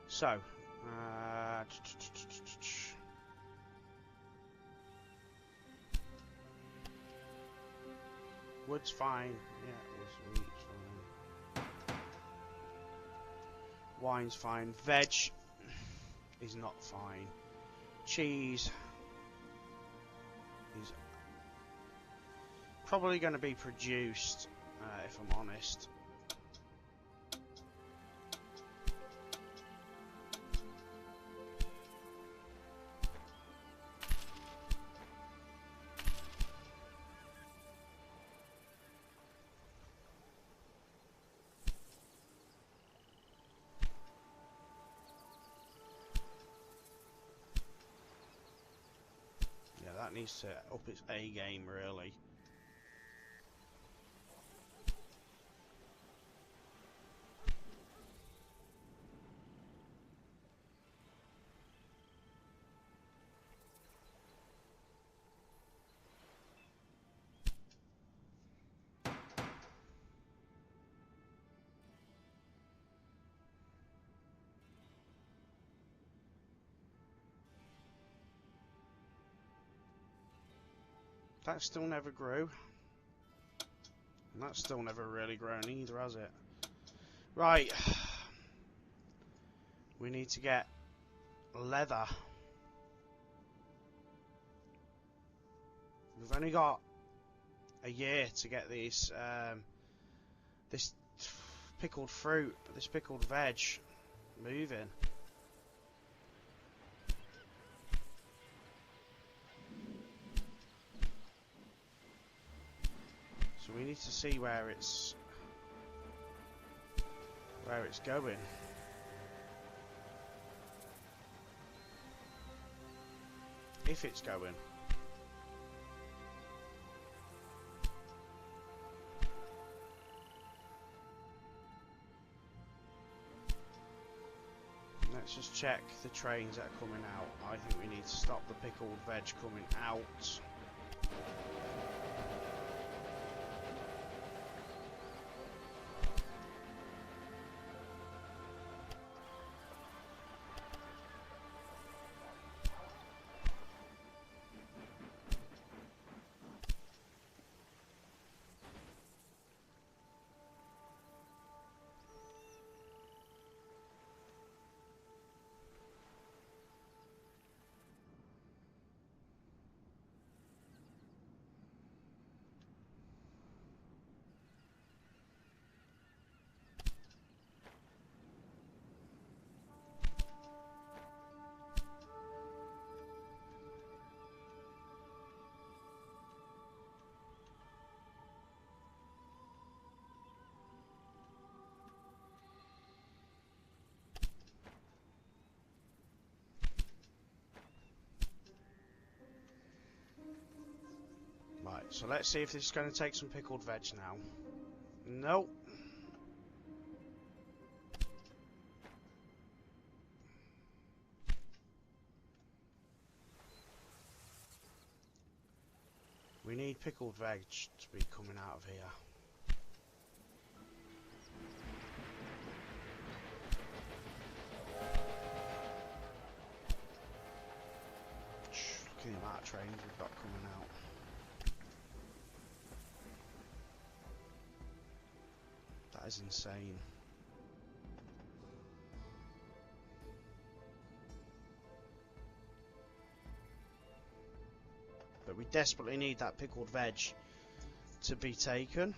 So, wood's fine. Yeah, wheat's fine. Wine's fine. Veg is not fine. Cheese is probably going to be produced, if I'm honest. That needs to up its A game, really. That still never grew. And that's still never really grown either, has it? Right. We need to get leather. We've only got a year to get these, this pickled fruit, this pickled veg moving. So we need to see where it's going. If it's going. let's just check the trains that are coming out. I think we need to stop the pickled veg coming out. Right, so let's see if this is going to take some pickled veg now. Nope. We need pickled veg to be coming out of here. Look at the amount of trains we've got coming out. That is insane. But we desperately need that pickled veg to be taken.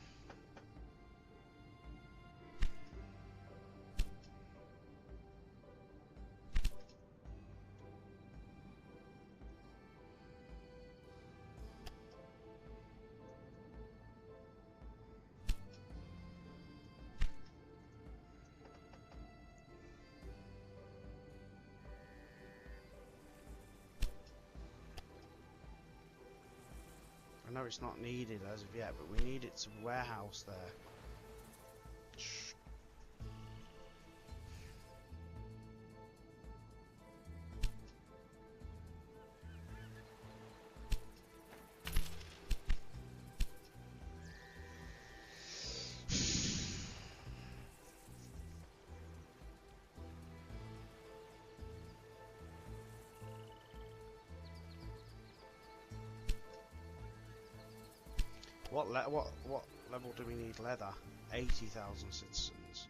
I know it's not needed as of yet, but we need it to warehouse there. What level do we need leather? 80,000 citizens.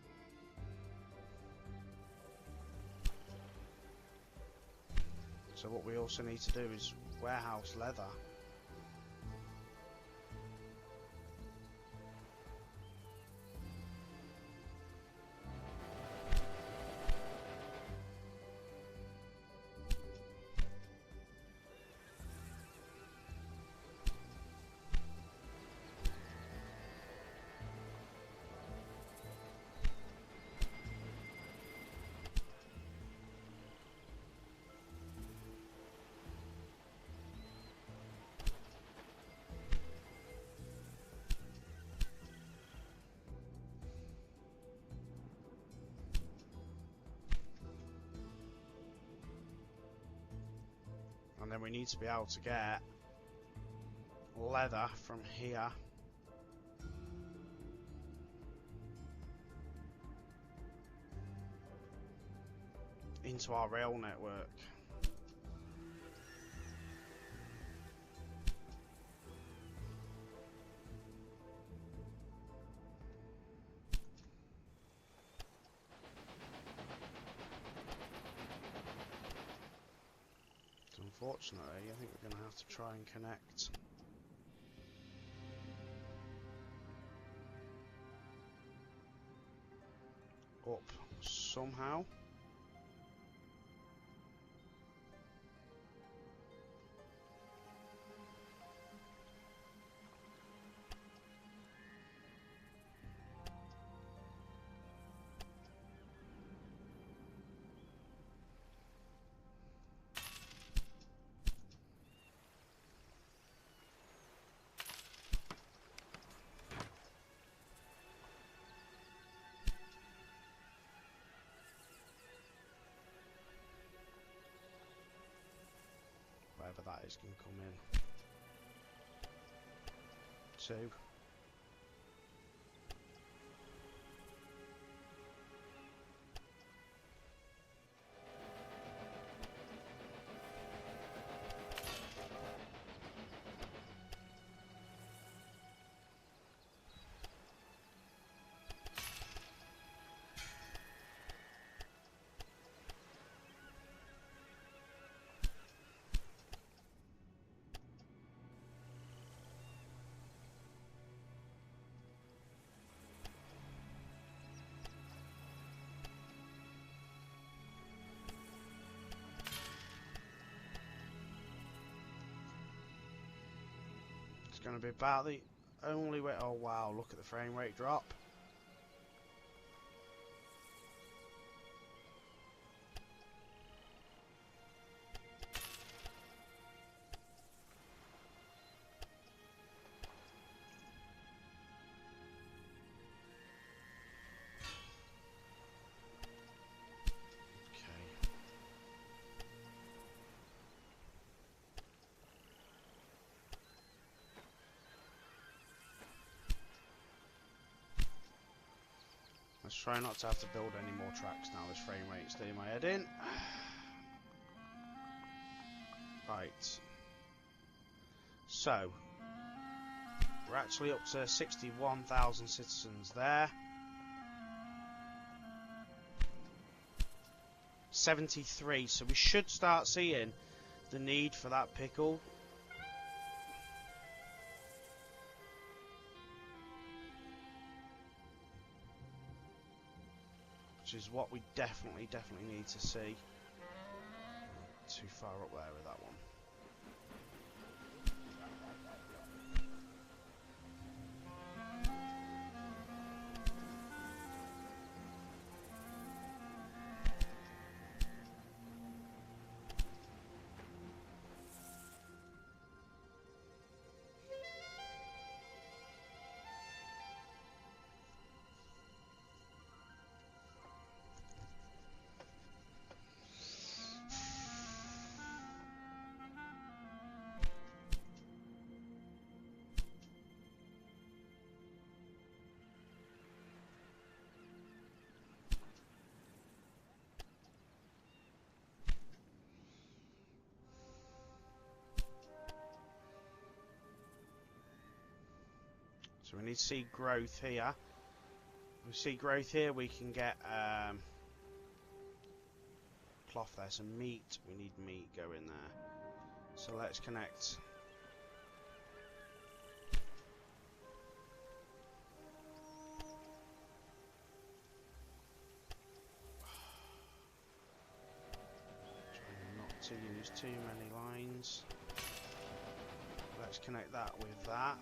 So what we also need to do is warehouse leather. And then we need to be able to get leather from here into our rail network. Unfortunately, I think we're going to have to try and connect up somehow. guys can come in. 2. It's going to be about the only way. Oh wow, look at the frame rate drop. Let's try not to have to build any more tracks now. This frame rate's doing my head in. Right. So, we're actually up to 61,000 citizens there. 73, so we should start seeing the need for that pickle. Which is what we definitely need to see. Too far up there with that one. So we need to see growth here. We see growth here, we can get cloth there. So meat, we need meat going there. So let's connect. Trying not to use too many lines. Let's connect that with that.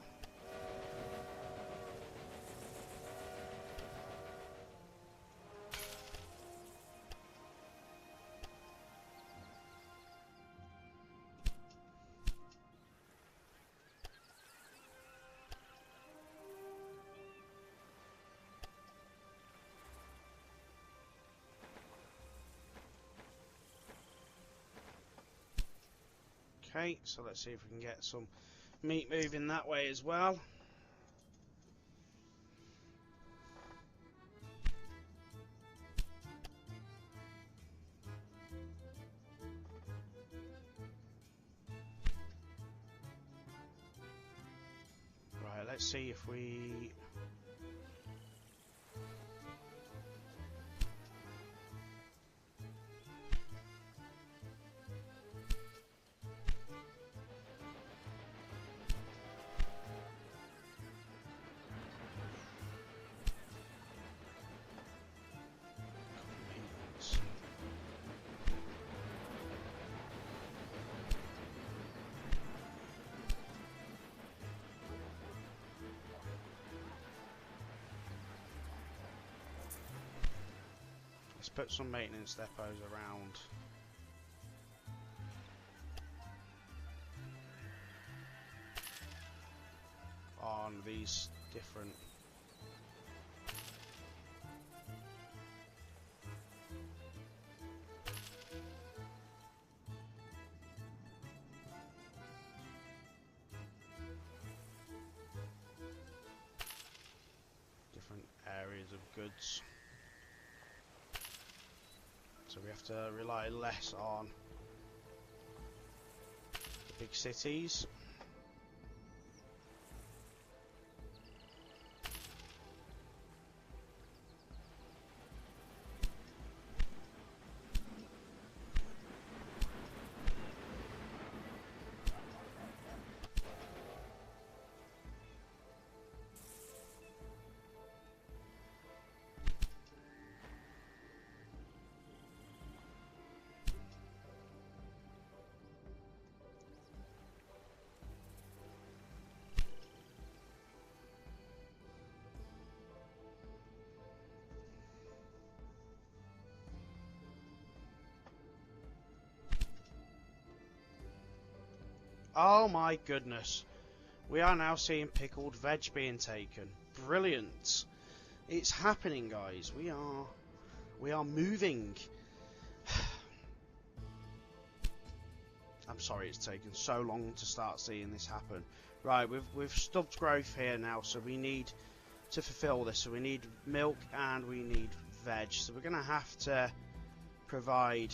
Okay, so let's see if we can get some meat moving that way as well. Right, let's see if we... Let's put some maintenance depots around. On these different... areas of goods. So we have to rely less on the big cities. Oh my goodness. We are now seeing pickled veg being taken. Brilliant. It's happening, guys. We are moving. I'm sorry it's taken so long to start seeing this happen. Right, we've stubbed growth here now, so we need to fulfill this. So we need milk and we need veg. So we're going to have to provide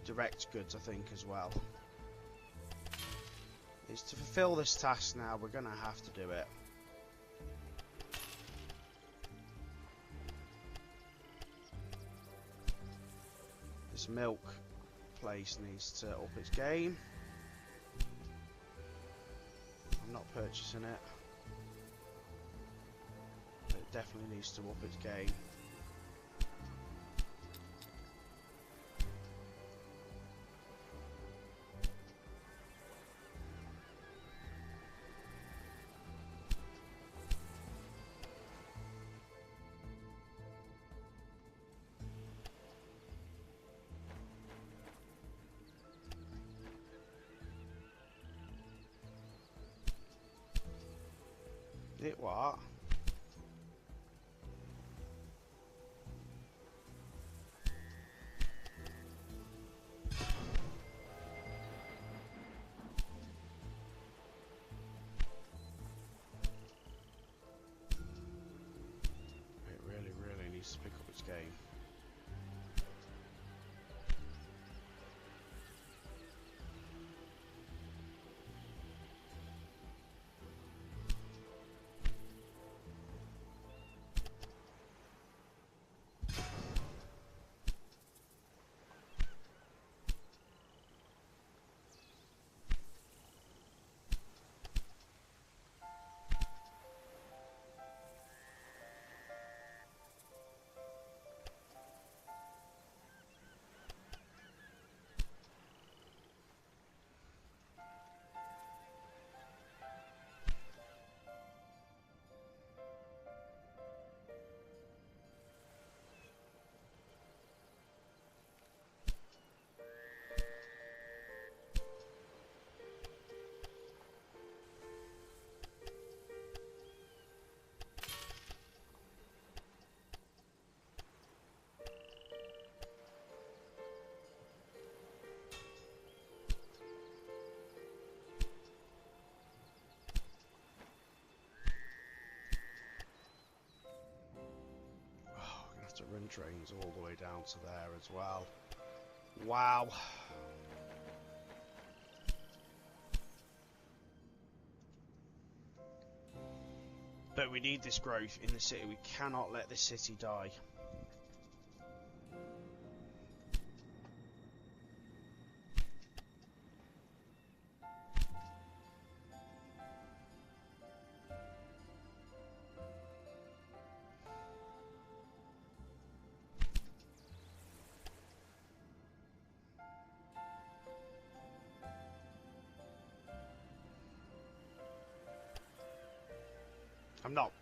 direct goods, I think, as well. Is to fulfill this task now, we're going to have to do it. This milk place needs to up its game. I'm not purchasing it. But it definitely needs to up its game. It what? It really needs to pick up its game. To run trains all the way down to there as well. Wow. But we need this growth in the city. We cannot let this city die.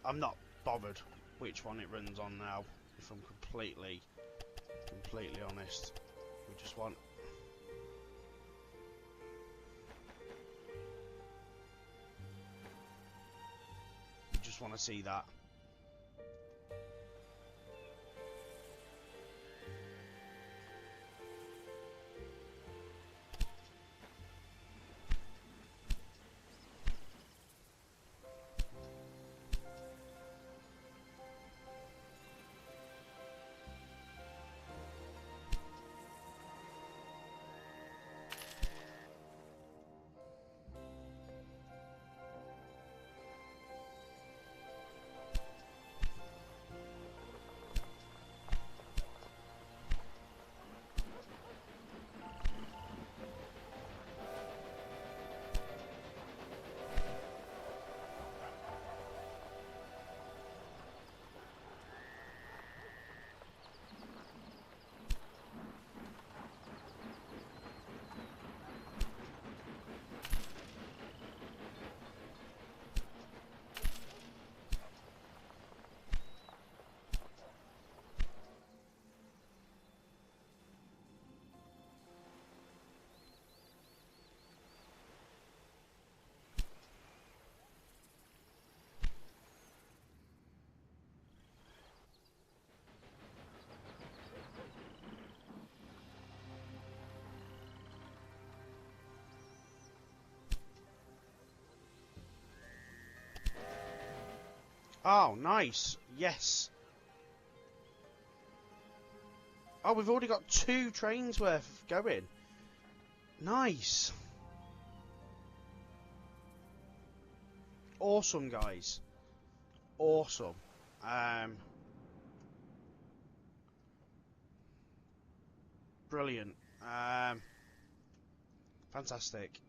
I'm not bothered which one it runs on now, if I'm completely honest. We just want to see that. Oh, nice. Yes. Oh, we've already got 2 trains worth going. Nice. Awesome, guys. Awesome. Brilliant. Fantastic.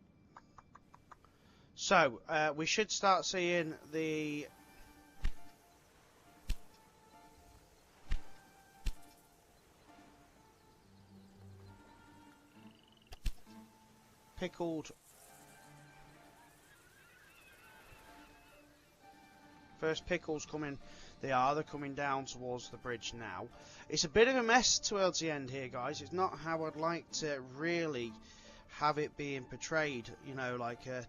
So, we should start seeing the pickled first pickles coming. They're coming down towards the bridge now. It's a bit of a mess towards the end here, guys. It's not how I'd like to really have it being portrayed, you know, like a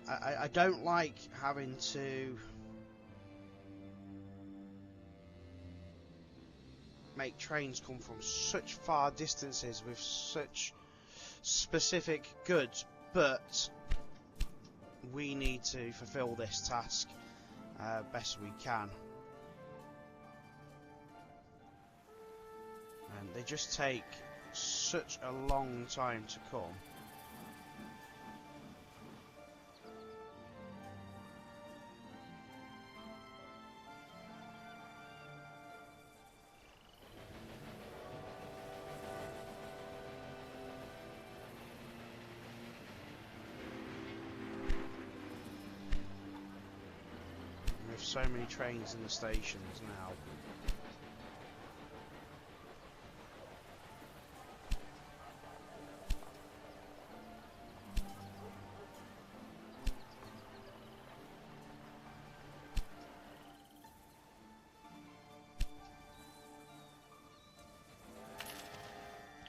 I don't like having to make trains come from such far distances with such specific goods, but we need to fulfill this task best we can. And they just take such a long time to come. So many trains in the stations now.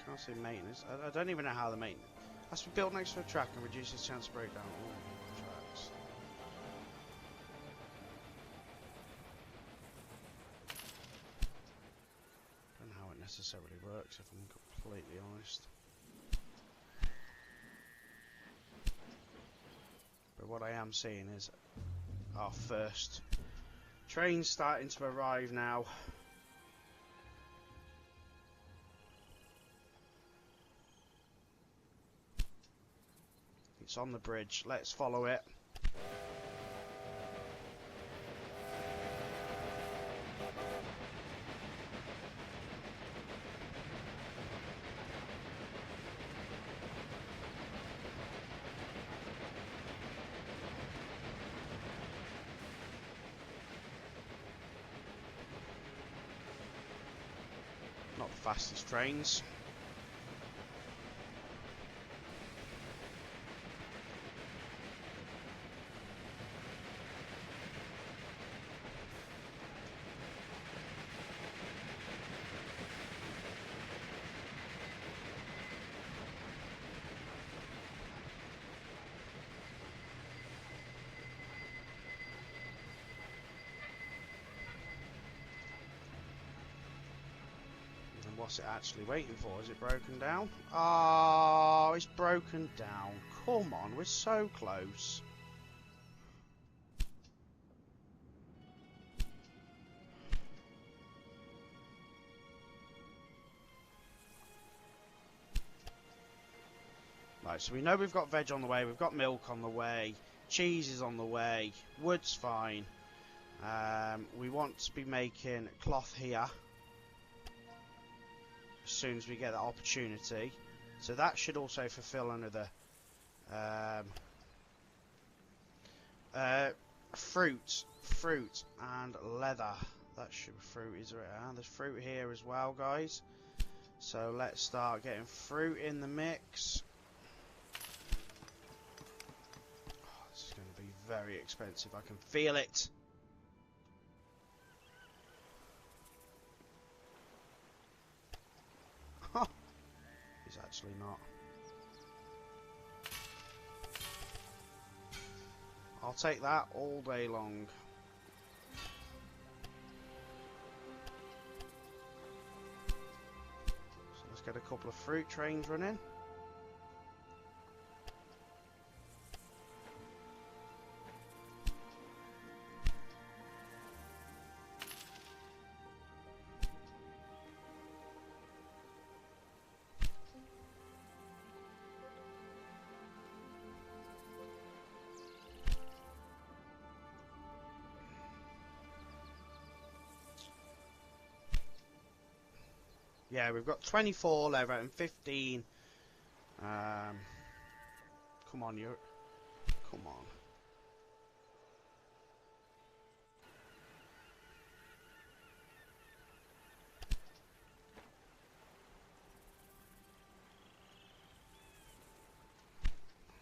Can't see maintenance. I don't even know how the maintenance has to be built next to a track and reduces chance of breakdown. Ooh, tracks. Necessarily works, if I'm completely honest. But what I am seeing is our first train starting to arrive now. It's on the bridge. Let's follow it. Not the fastest trains. What's it actually waiting for? Is it broken down? Oh, it's broken down. Come on, we're so close. Right, so we know we've got veg on the way, we've got milk on the way, cheese is on the way, wood's fine. We want to be making cloth here as soon as we get that opportunity, so that should also fulfill another fruit and leather. That should be fruit. Is there? There's fruit here as well, guys, so let's start getting fruit in the mix. Oh, this is going to be very expensive, I can feel it. It's actually not. I'll take that all day long. So let's get a couple of fruit trains running. Yeah, we've got 24 leather and 15. Come on, you. Come on.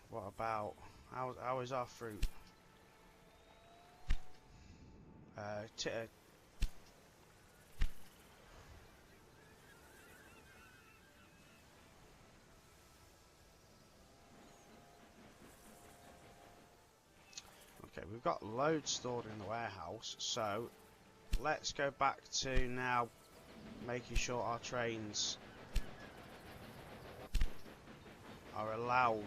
What about how is our fruit? Okay, we've got loads stored in the warehouse, so let's go back to now making sure our trains are allowed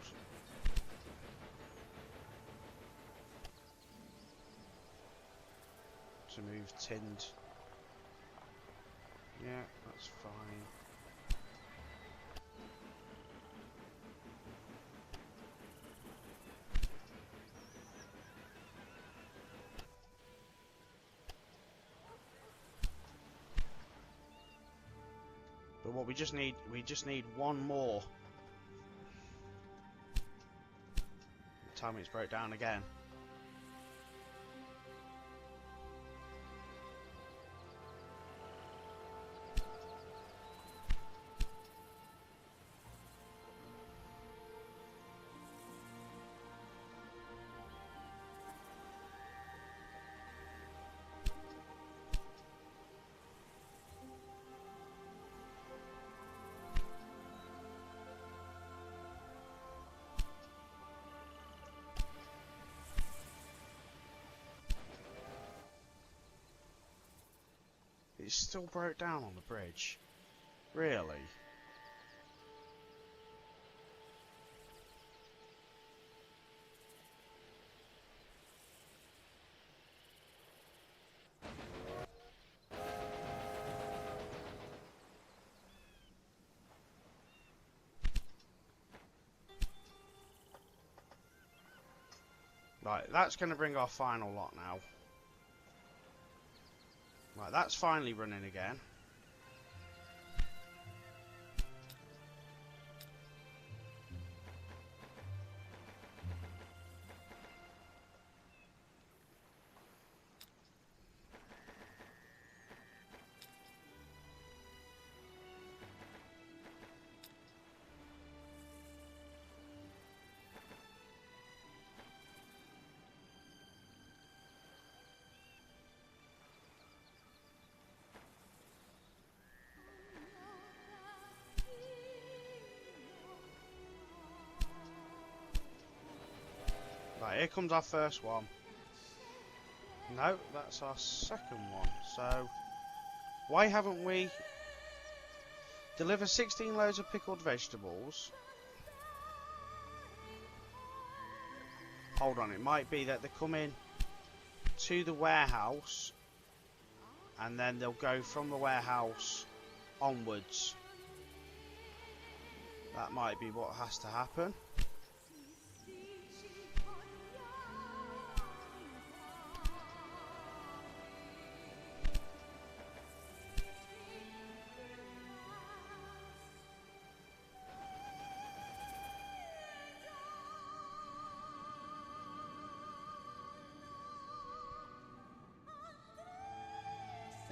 to move tinned. Yeah, that's fine. But what we just need one more. Tell me it's broke down again. It still broke down on the bridge. Really? Right, that's going to bring our final lot now. Right, that's finally running again. Right, here comes our first one. No, that's our second one. So, why haven't we delivered 16 loads of pickled vegetables? Hold on, it might be that they come in to the warehouse and then they'll go from the warehouse onwards. That might be what has to happen.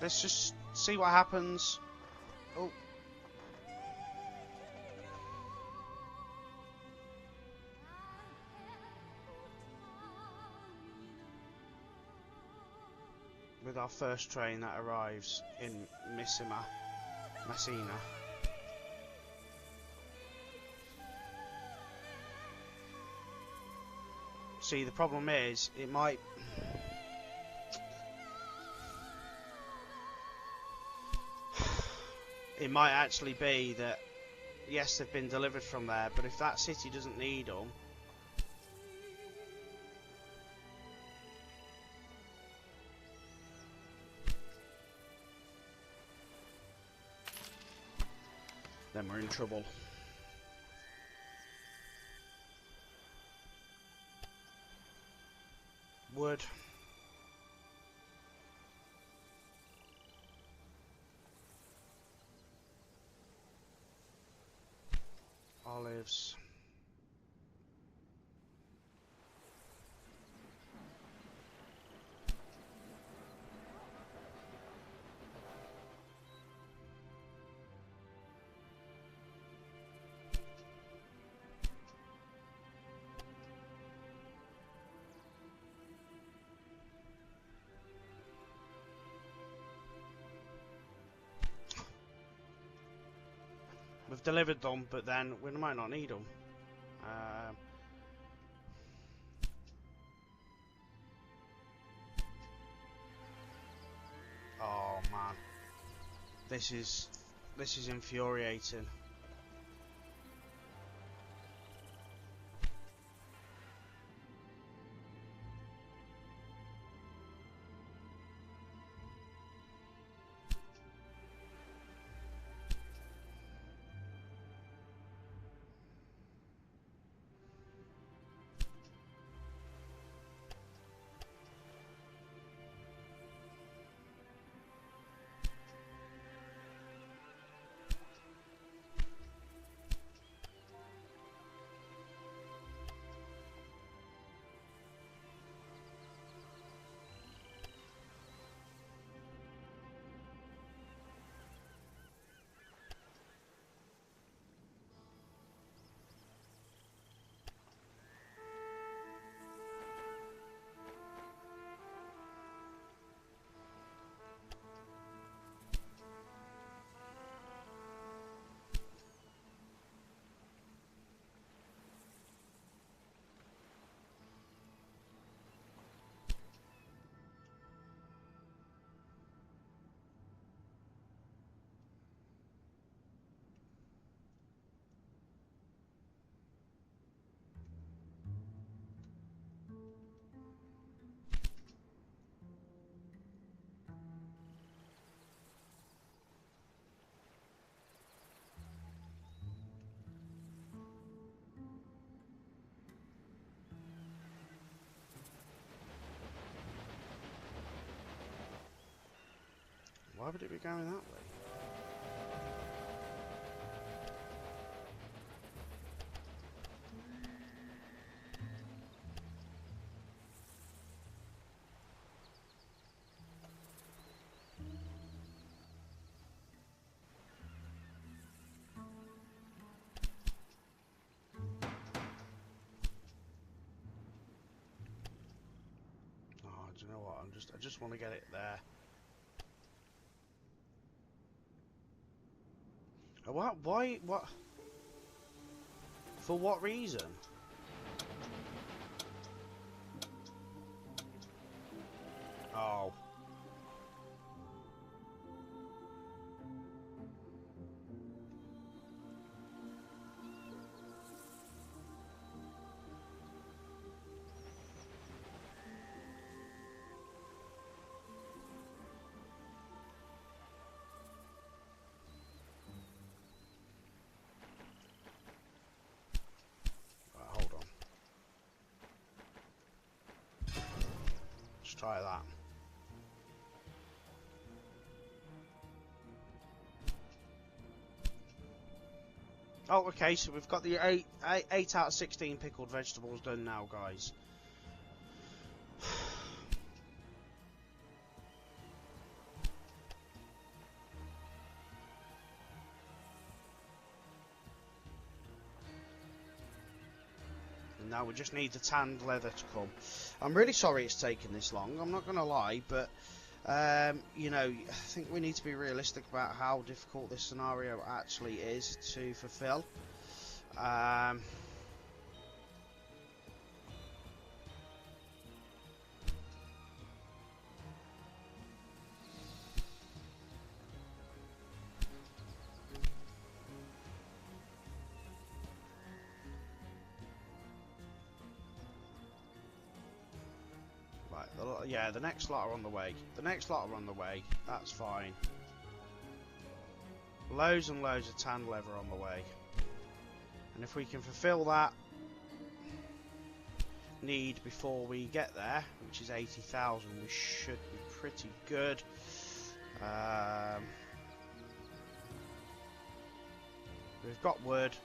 Let's just see what happens. Oh. With our first train that arrives in Messina. See, the problem is, it might actually be that, yes, they've been delivered from there, but if that city doesn't need them, then we're in trouble. Wood. Olives. We've delivered them, but then we might not need them. Oh man, this is infuriating. Why would it be going that way? Oh, do you know what? I just want to get it there. What? Why? What? For what reason? Oh. Try that. Oh, okay, so we've got the 8 out of 16 pickled vegetables done now, guys. And now we just need the tanned leather to come. I'm really sorry it's taken this long, I'm not going to lie, but you know, I think we need to be realistic about how difficult this scenario actually is to fulfill. Yeah, the next lot are on the way. The next lot are on the way. That's fine. Loads and loads of tanned leather on the way. And if we can fulfill that need before we get there, which is 80,000, we should be pretty good. We've got wood.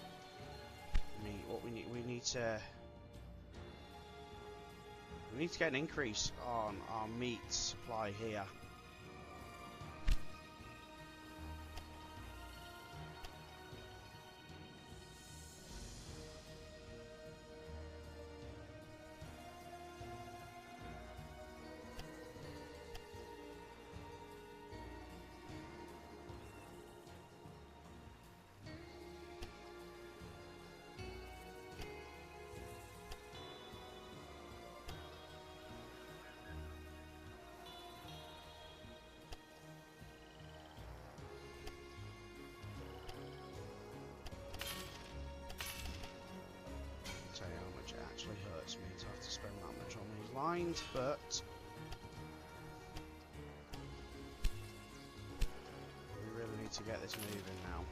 need to get an increase on our meat supply here. Actually hurts me to have to spend that much on these lines, but we really need to get this moving now.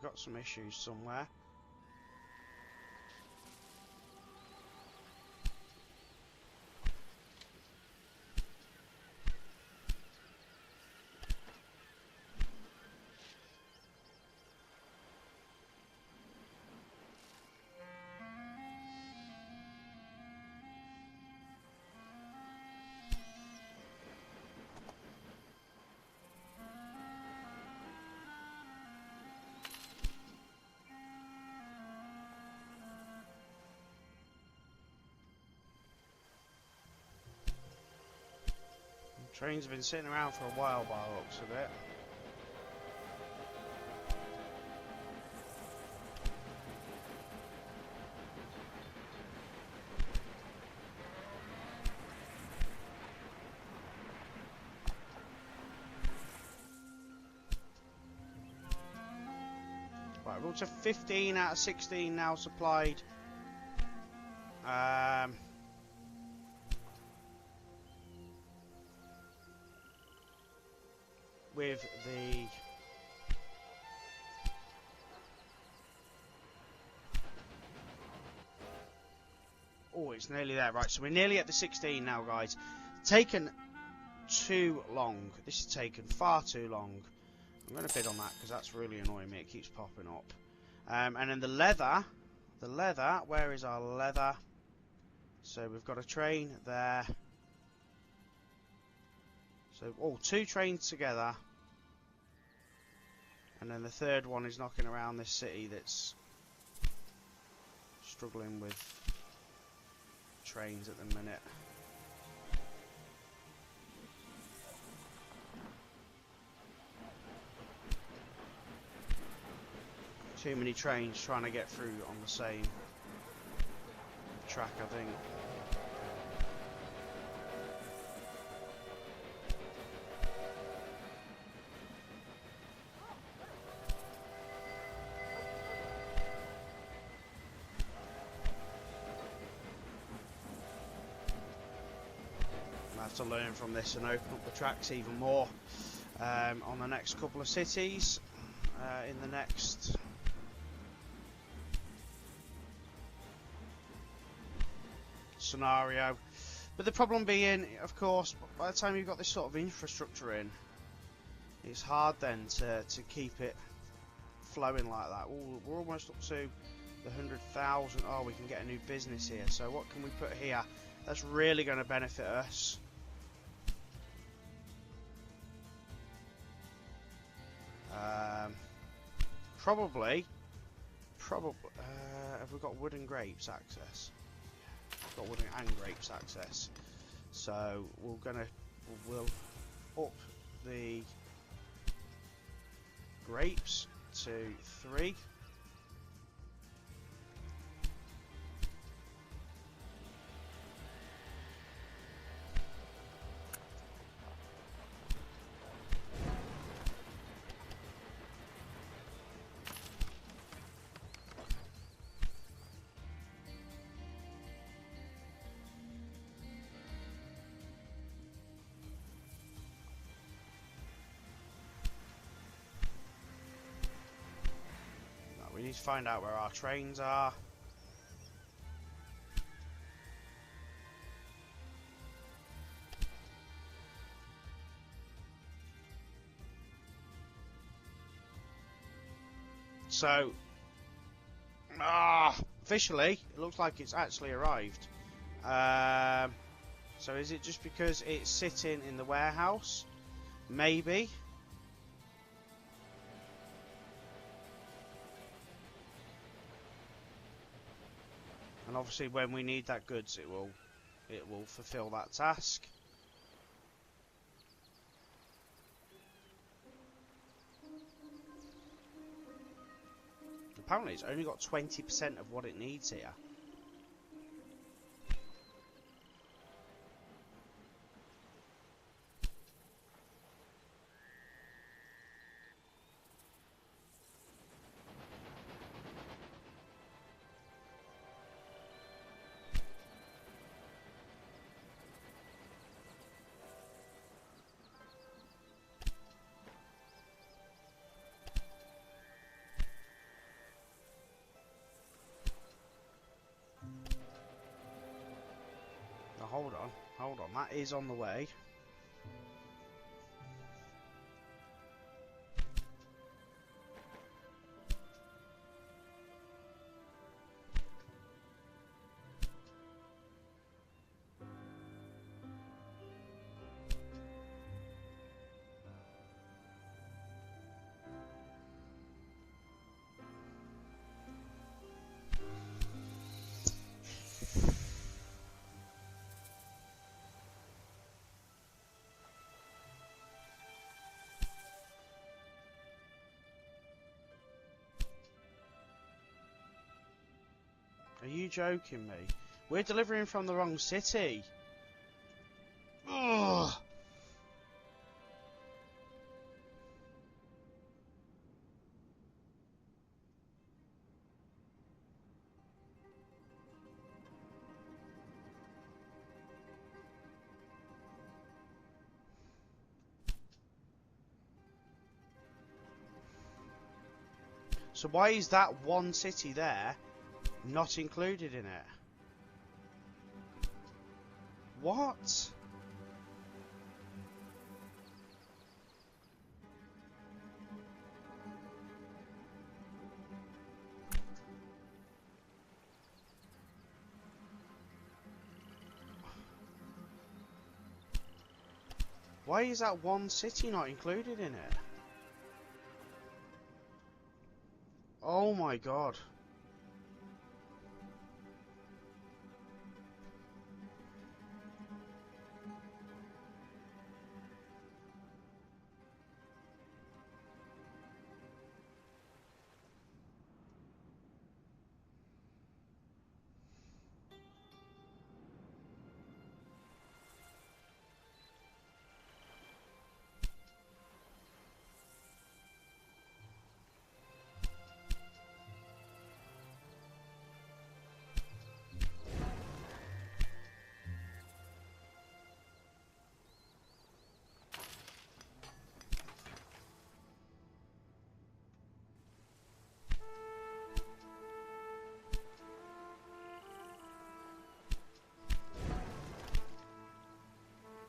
Got some issues somewhere. Trains have been sitting around for a while by the looks of it. Right, we're up to 15 out of 16 now supplied. With the it's nearly there. Right, so we're nearly at the 16 now, guys. Taken too long. This has taken far too long. I'm going to bid on that because that's really annoying me. It keeps popping up. And then the leather, where is our leather? So we've got a train there. So, two trains together. And then the third one is knocking around this city that's struggling with trains at the minute. Too many trains trying to get through on the same track, I think. To learn from this and open up the tracks even more on the next couple of cities in the next scenario. But the problem being, of course, by the time you've got this sort of infrastructure in, it's hard then to keep it flowing like that. Ooh, we're almost up to the 100,000. Oh, we can get a new business here. So what can we put here that's really going to benefit us? Probably. Have we got wood and grapes access? We've got wood and grapes access. So we'll up the grapes to 3. need to find out where our trains are. So, officially, it looks like it's actually arrived. So is it just because it's sitting in the warehouse? Maybe. And obviously when we need that goods, it will fulfill that task. Apparently it's only got 20% of what it needs here. Hold on, that is on the way. Are you joking me? We're delivering from the wrong city. Ugh. So why is that one city there not included in it? What? Why is that one city not included in it? Oh my god.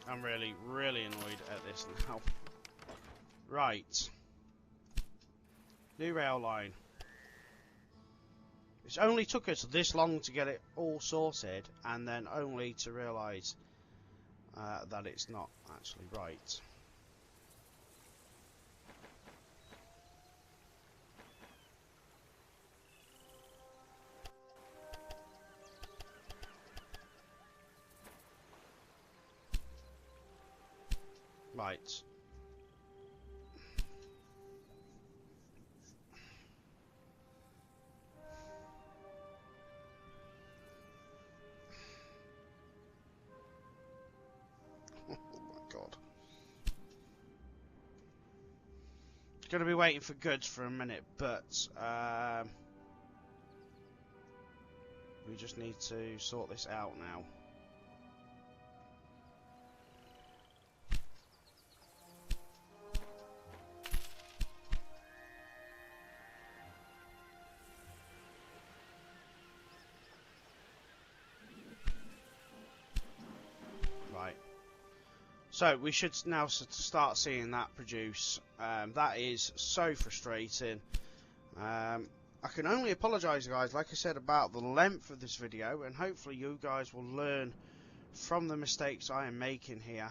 I'm really, really annoyed at this now. Right. New rail line. It's only took us this long to get it all sorted, and then only to realise that it's not actually right. Right. Oh my god. Gonna be waiting for goods for a minute, but we just need to sort this out now. So we should now start seeing that produce. That is so frustrating. I can only apologise, guys, like I said, about the length of this video, and hopefully you guys will learn from the mistakes I am making here.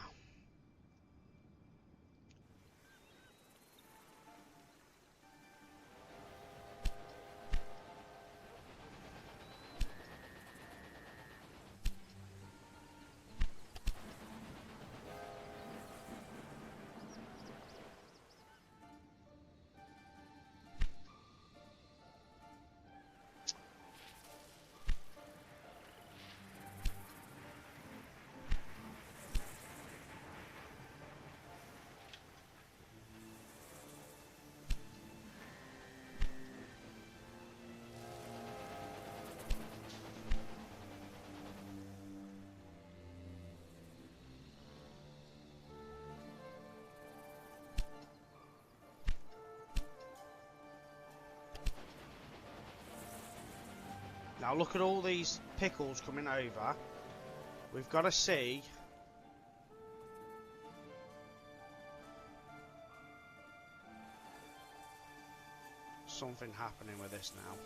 Now look at all these pickles coming over. We've got to see something happening with this now.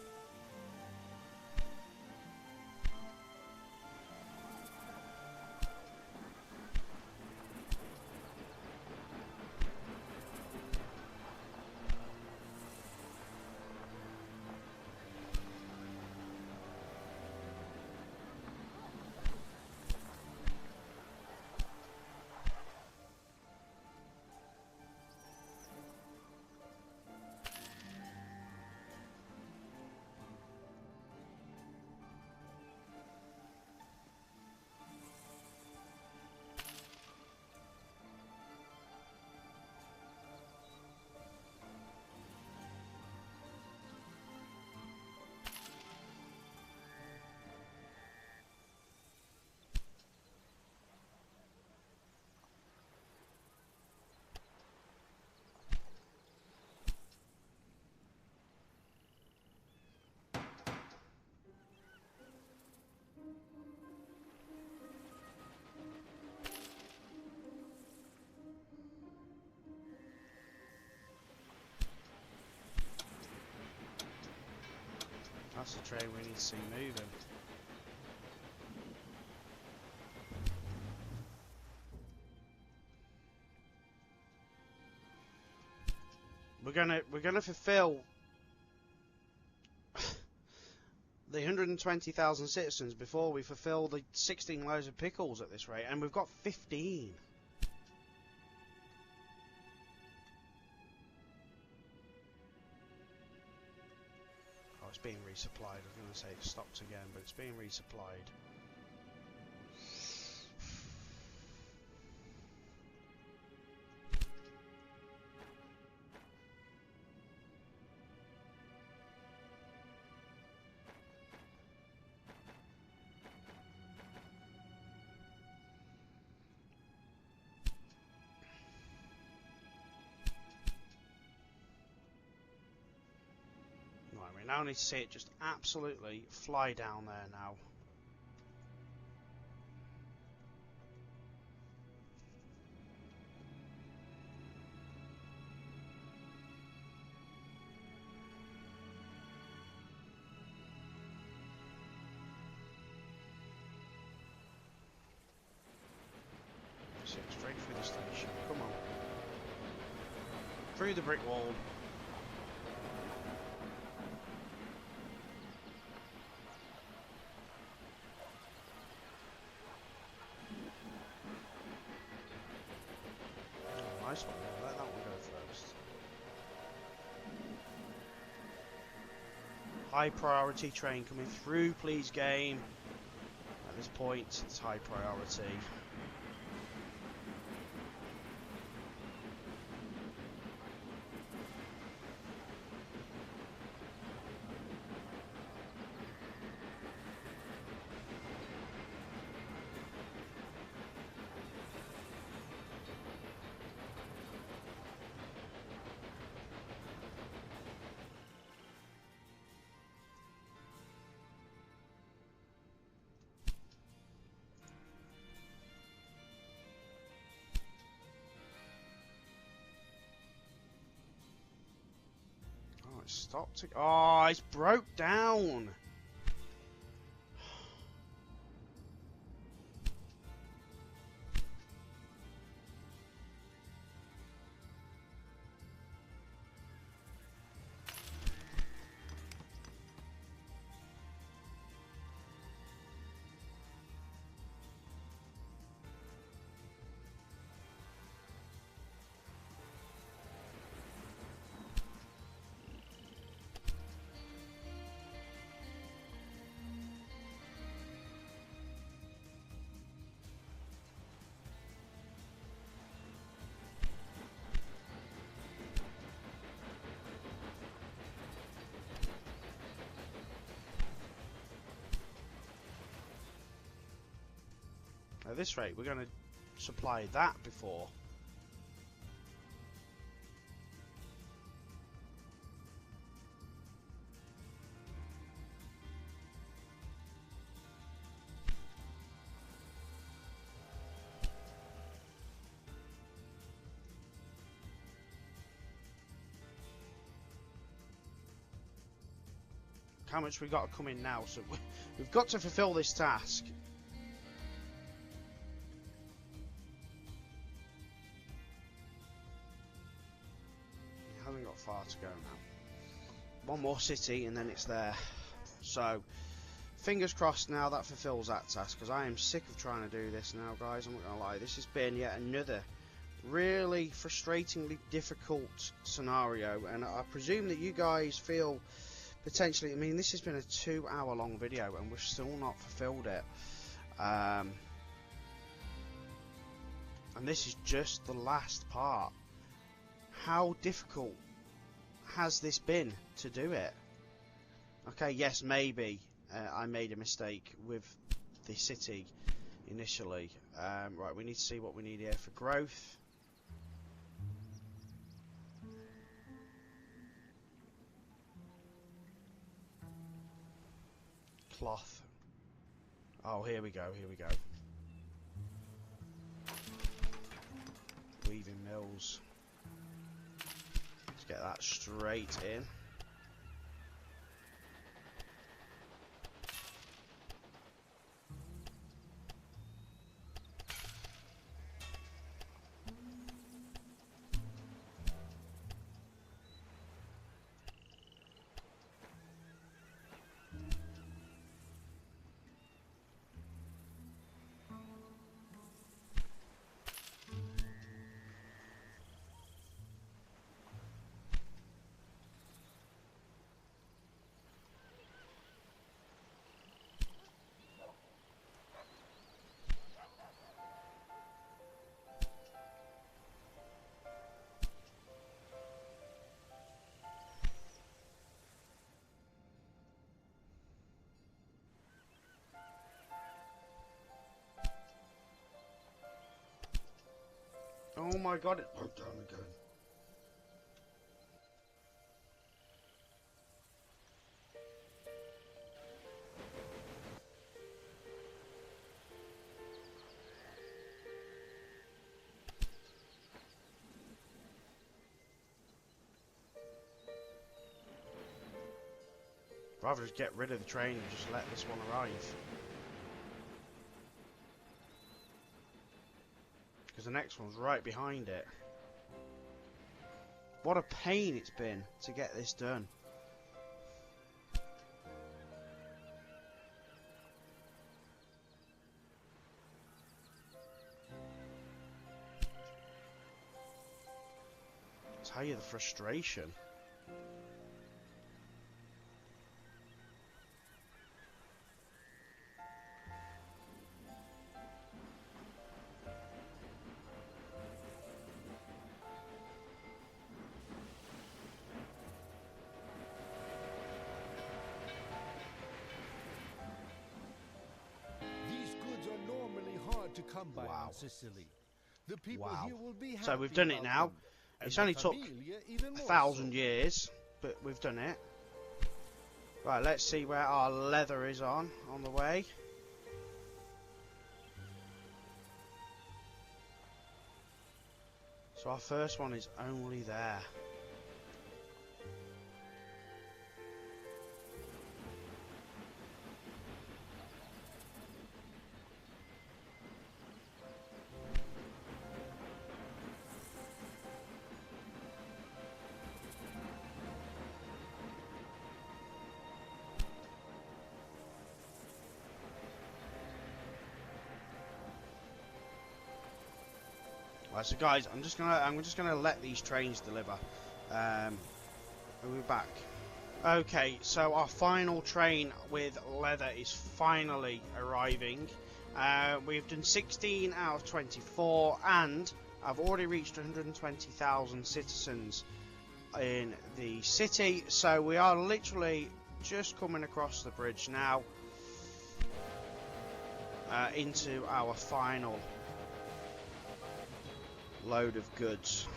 That's the train we need to see moving. We're gonna fulfill the 120,000 citizens before we fulfill the 16 loads of pickles at this rate, and we've got 15. It's being resupplied. I was going to say it stopped again, but it's being resupplied. We now need to see it just absolutely fly down there now. Straight through the station. Come on. Through the brick wall. Nice one. Let that one go first. High priority train coming through, please, game. At this point, it's high priority. it stopped. Oh, it's broke down. At this rate, we're going to supply that before. How much we got to come in now? So we've got to fulfill this task. Far to go now. One more city and then it's there. So fingers crossed now that fulfills that task, because I am sick of trying to do this now, guys. I'm not gonna lie, this has been yet another really frustratingly difficult scenario, and I presume that you guys feel potentially, I mean, this has been a 2-hour long video and we've still not fulfilled it, and this is just the last part. How difficult has this been to do it? Okay, yes, maybe I made a mistake with the city initially. Right, we need to see what we need here for growth. Cloth. Oh, here we go, here we go. Weaving mills. Get that straight in. Oh my god, it broke down again. Rather just get rid of the train and just let this one arrive. Because the next one's right behind it. What a pain it's been to get this done. I'll tell you the frustration. To come by Wow. in Sicily. The people Wow. here will be happy So we've done it about now. them, and It's the only took Famiglia even more 1,000 so. years, but we've done it. Right, let's see where our leather is on the way. So our first one is only there. Right, so guys, I'm just gonna let these trains deliver. We'll be back. Okay, so our final train with leather is finally arriving. We've done 16 out of 24, and I've already reached 120,000 citizens in the city. So we are literally just coming across the bridge now into our final load of goods.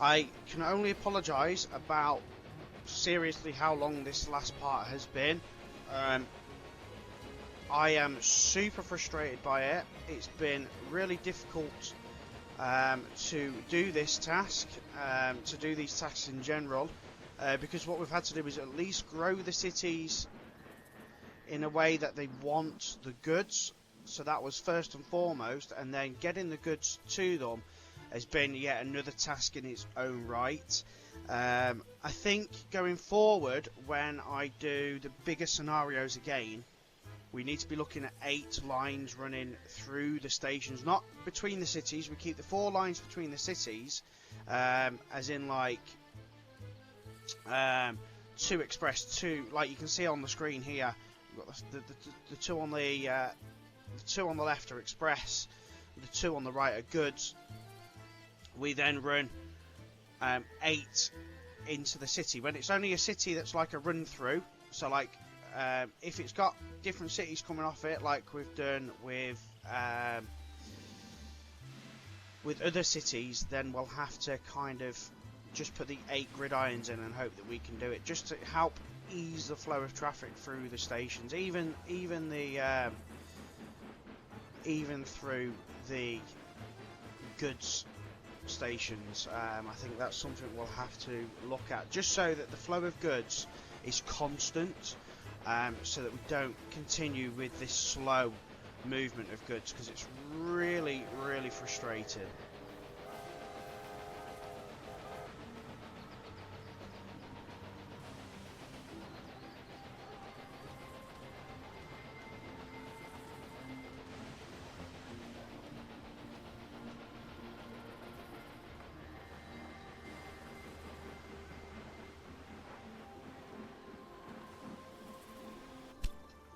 I can only apologise about seriously how long this last part has been. I am super frustrated by it. It's been really difficult to do this task, to do these tasks in general, because what we've had to do is at least grow the cities in a way that they want the goods. So that was first and foremost, and then getting the goods to them has been yet another task in its own right. I think going forward, when I do the bigger scenarios again, we need to be looking at 8 lines running through the stations, not between the cities. We keep the 4 lines between the cities, as in like 2 express, 2, like you can see on the screen here. We've got the 2 on the 2 on the left are express, the 2 on the right are goods. We then run 8 into the city. When it's only a city that's like a run through, so like if it's got different cities coming off it, like we've done with other cities, then we'll have to kind of just put the 8 gridirons in and hope that we can do it, just to help ease the flow of traffic through the stations, even through the goods stations. I think that's something we'll have to look at, just so that the flow of goods is constant, so that we don't continue with this slow movement of goods, because it's really frustrating.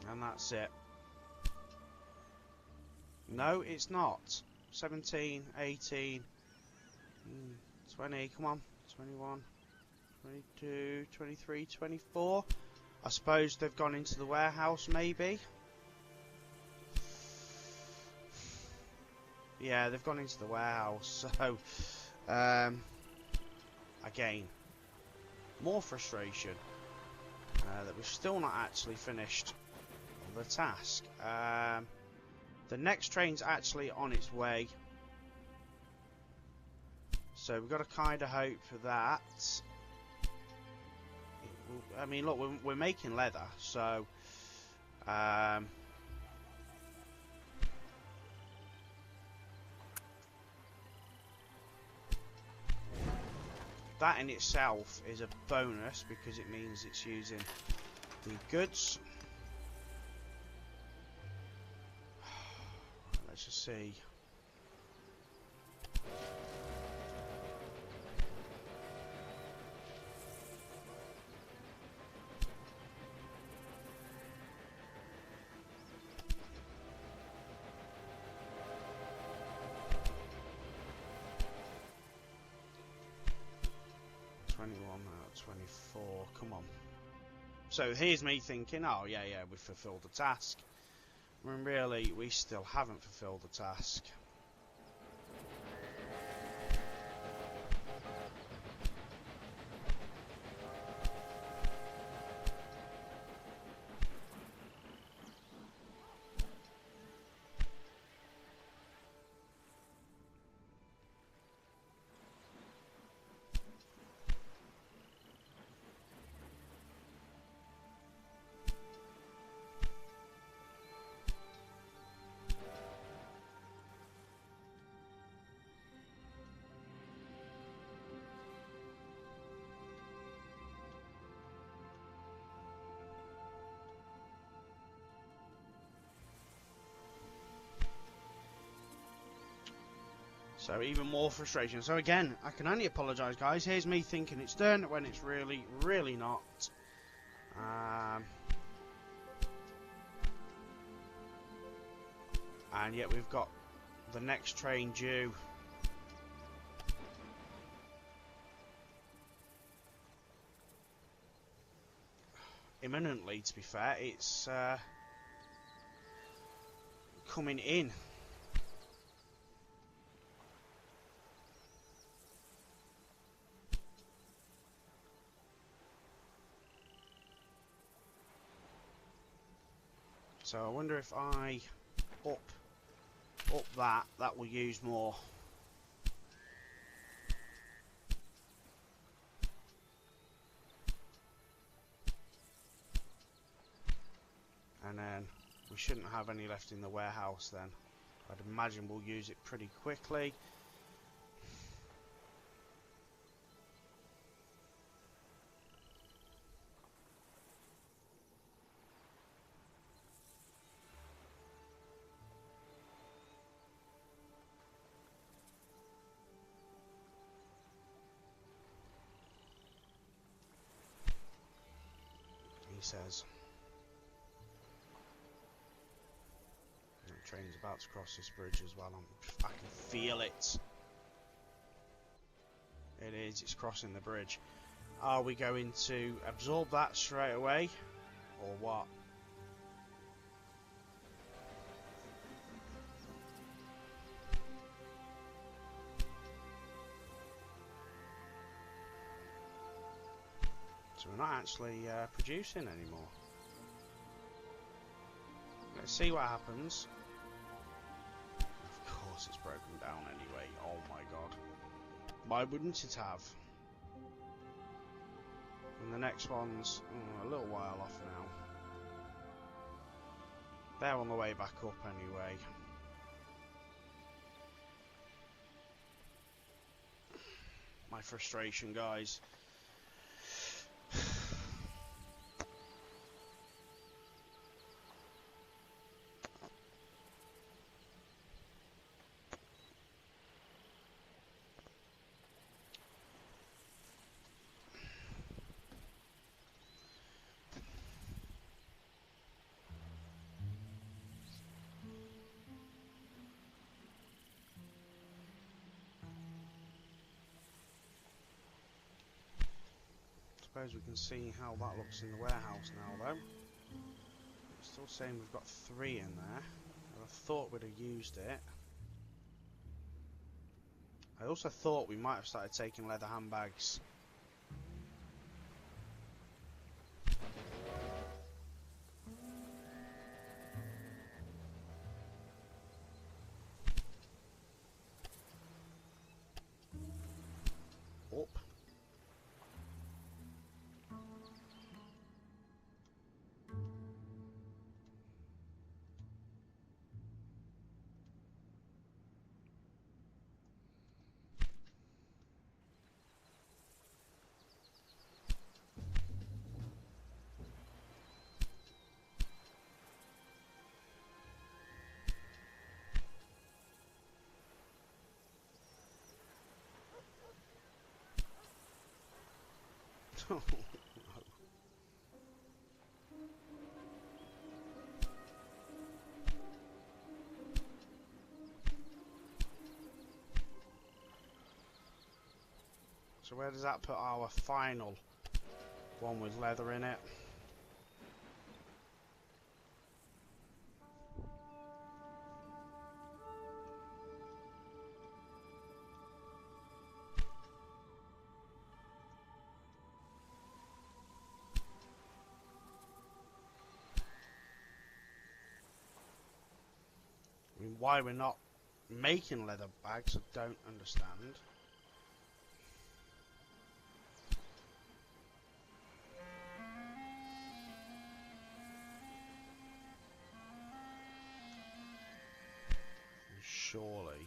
And that's it. No, it's not. 17, 18, 20, come on. 21, 22, 23, 24. I suppose they've gone into the warehouse, maybe. Yeah, they've gone into the warehouse. So, again, more frustration that we've still not actually finished the task. The next train's actually on its way, so we've got to kind of hope for that. I mean, look, we're making leather, so that in itself is a bonus, because it means it's using the goods. Let's just see. Out of 24. Come on. So here's me thinking, oh yeah, we fulfilled the task. When really, we still haven't fulfilled the task. So even more frustration. So again, I can only apologise, guys. Here's me thinking it's done when it's really, really not. And yet we've got the next train due. Imminently, to be fair. It's coming in. So I wonder if I up that will use more. And then we shouldn't have any left in the warehouse then. I'd imagine we'll use it pretty quickly. He says. The train's about to cross this bridge as well. I can feel it. It is. It's crossing the bridge. Are we going to absorb that straight away, or what? So we're not actually producing anymore. Let's see what happens. Of course it's broken down anyway. Oh my god. Why wouldn't it have? And the next one's a little while off now. They're on the way back up anyway. My frustration, guys. Suppose we can see how that looks in the warehouse now, though. It's still saying we've got 3 in there. I thought we'd have used it. I also thought we might have started taking leather handbags. Up. Oh, no. So where does that put our final one with leather in it? I mean, why we're not making leather bags, I don't understand. Surely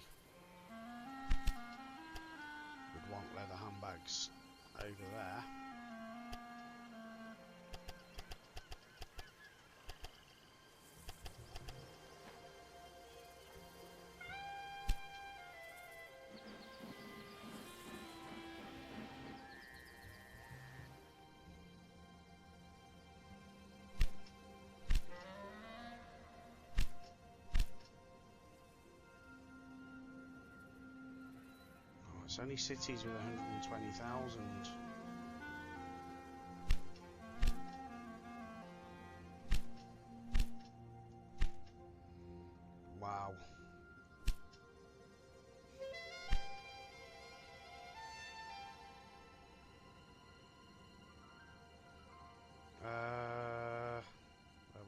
we'd want leather handbags over there. It's only cities with 120,000. Wow. Where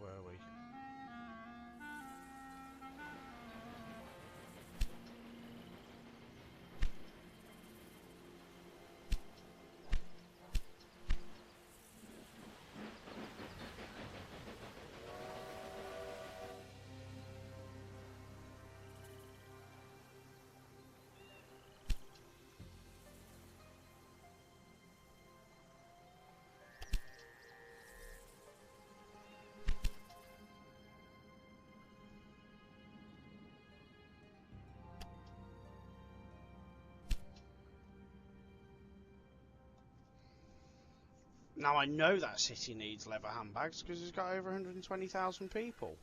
were we? Now I know that city needs leather handbags because it's got over 120,000 people.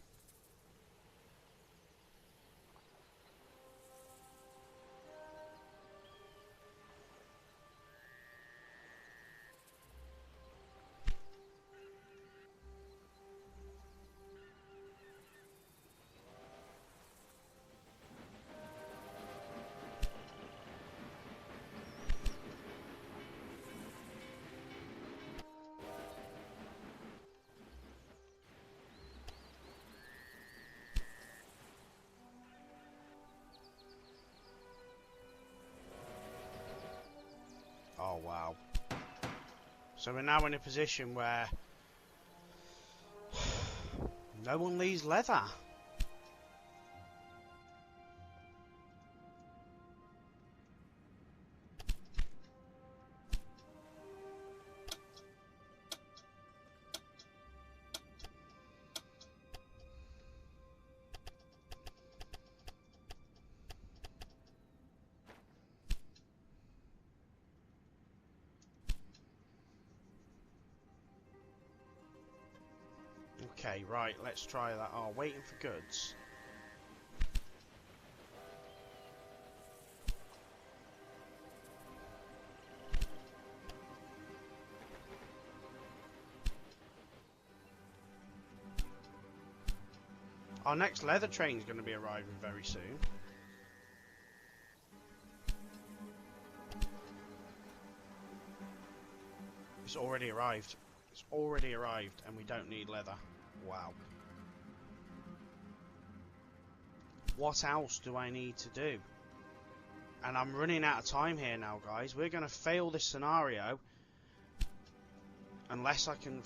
Oh wow. So we're now in a position where no one needs leather. Okay, right, let's try that. Oh, waiting for goods. Our next leather train is going to be arriving very soon. It's already arrived. It's already arrived and we don't need leather. Wow. What else do I need to do? And I'm running out of time here now, guys. We're going to fail this scenario unless I can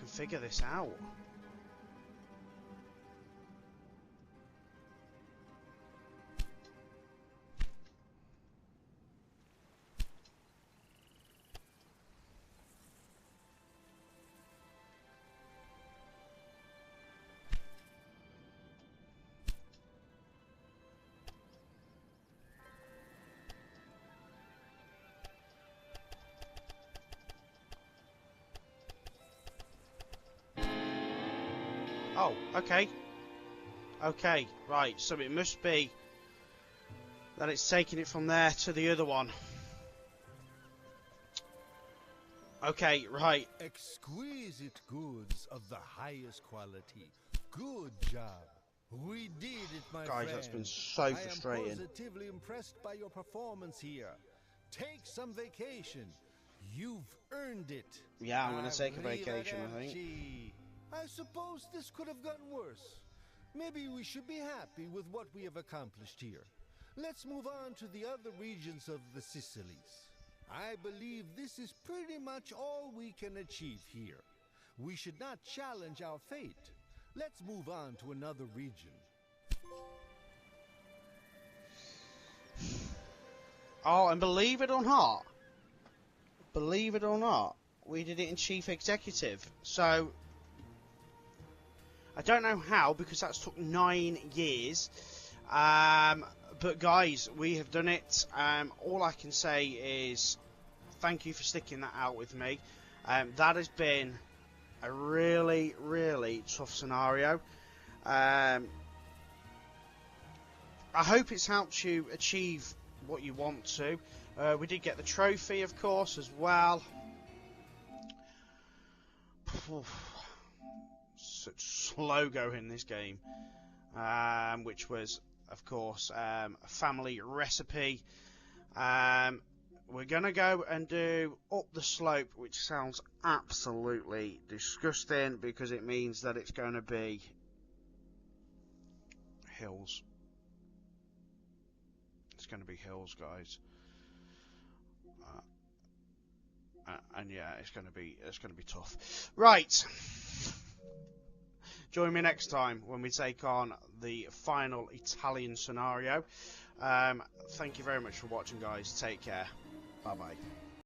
figure this out. Oh, okay. Okay, right, so it must be that it's taking it from there to the other one. Okay, right. Exquisite goods of the highest quality. Good job. We did it, my friend. Guys, that's been so frustrating. I am positively impressed by your performance here. Take some vacation. You've earned it. Yeah, I'm going to take a vacation, I think. I suppose this could have gotten worse. Maybe we should be happy with what we have accomplished here. Let's move on to the other regions of the Sicilies. I believe this is pretty much all we can achieve here. We should not challenge our fate. Let's move on to another region. Oh, and believe it or not, we did it in Chief Executive. So I don't know how, because that's took 9 years. But guys, we have done it. All I can say is thank you for sticking that out with me. That has been a really, really tough scenario. I hope it's helped you achieve what you want to. We did get the trophy, of course, as well. Such slow go in this game, which was, of course, a family recipe. We're going to go and do up the slope, which sounds absolutely disgusting because it means that it's going to be hills. It's going to be hills, guys. And yeah, it's going to be tough. Right. Join me next time when we take on the final Italian scenario. Thank you very much for watching, guys. Take care. Bye bye.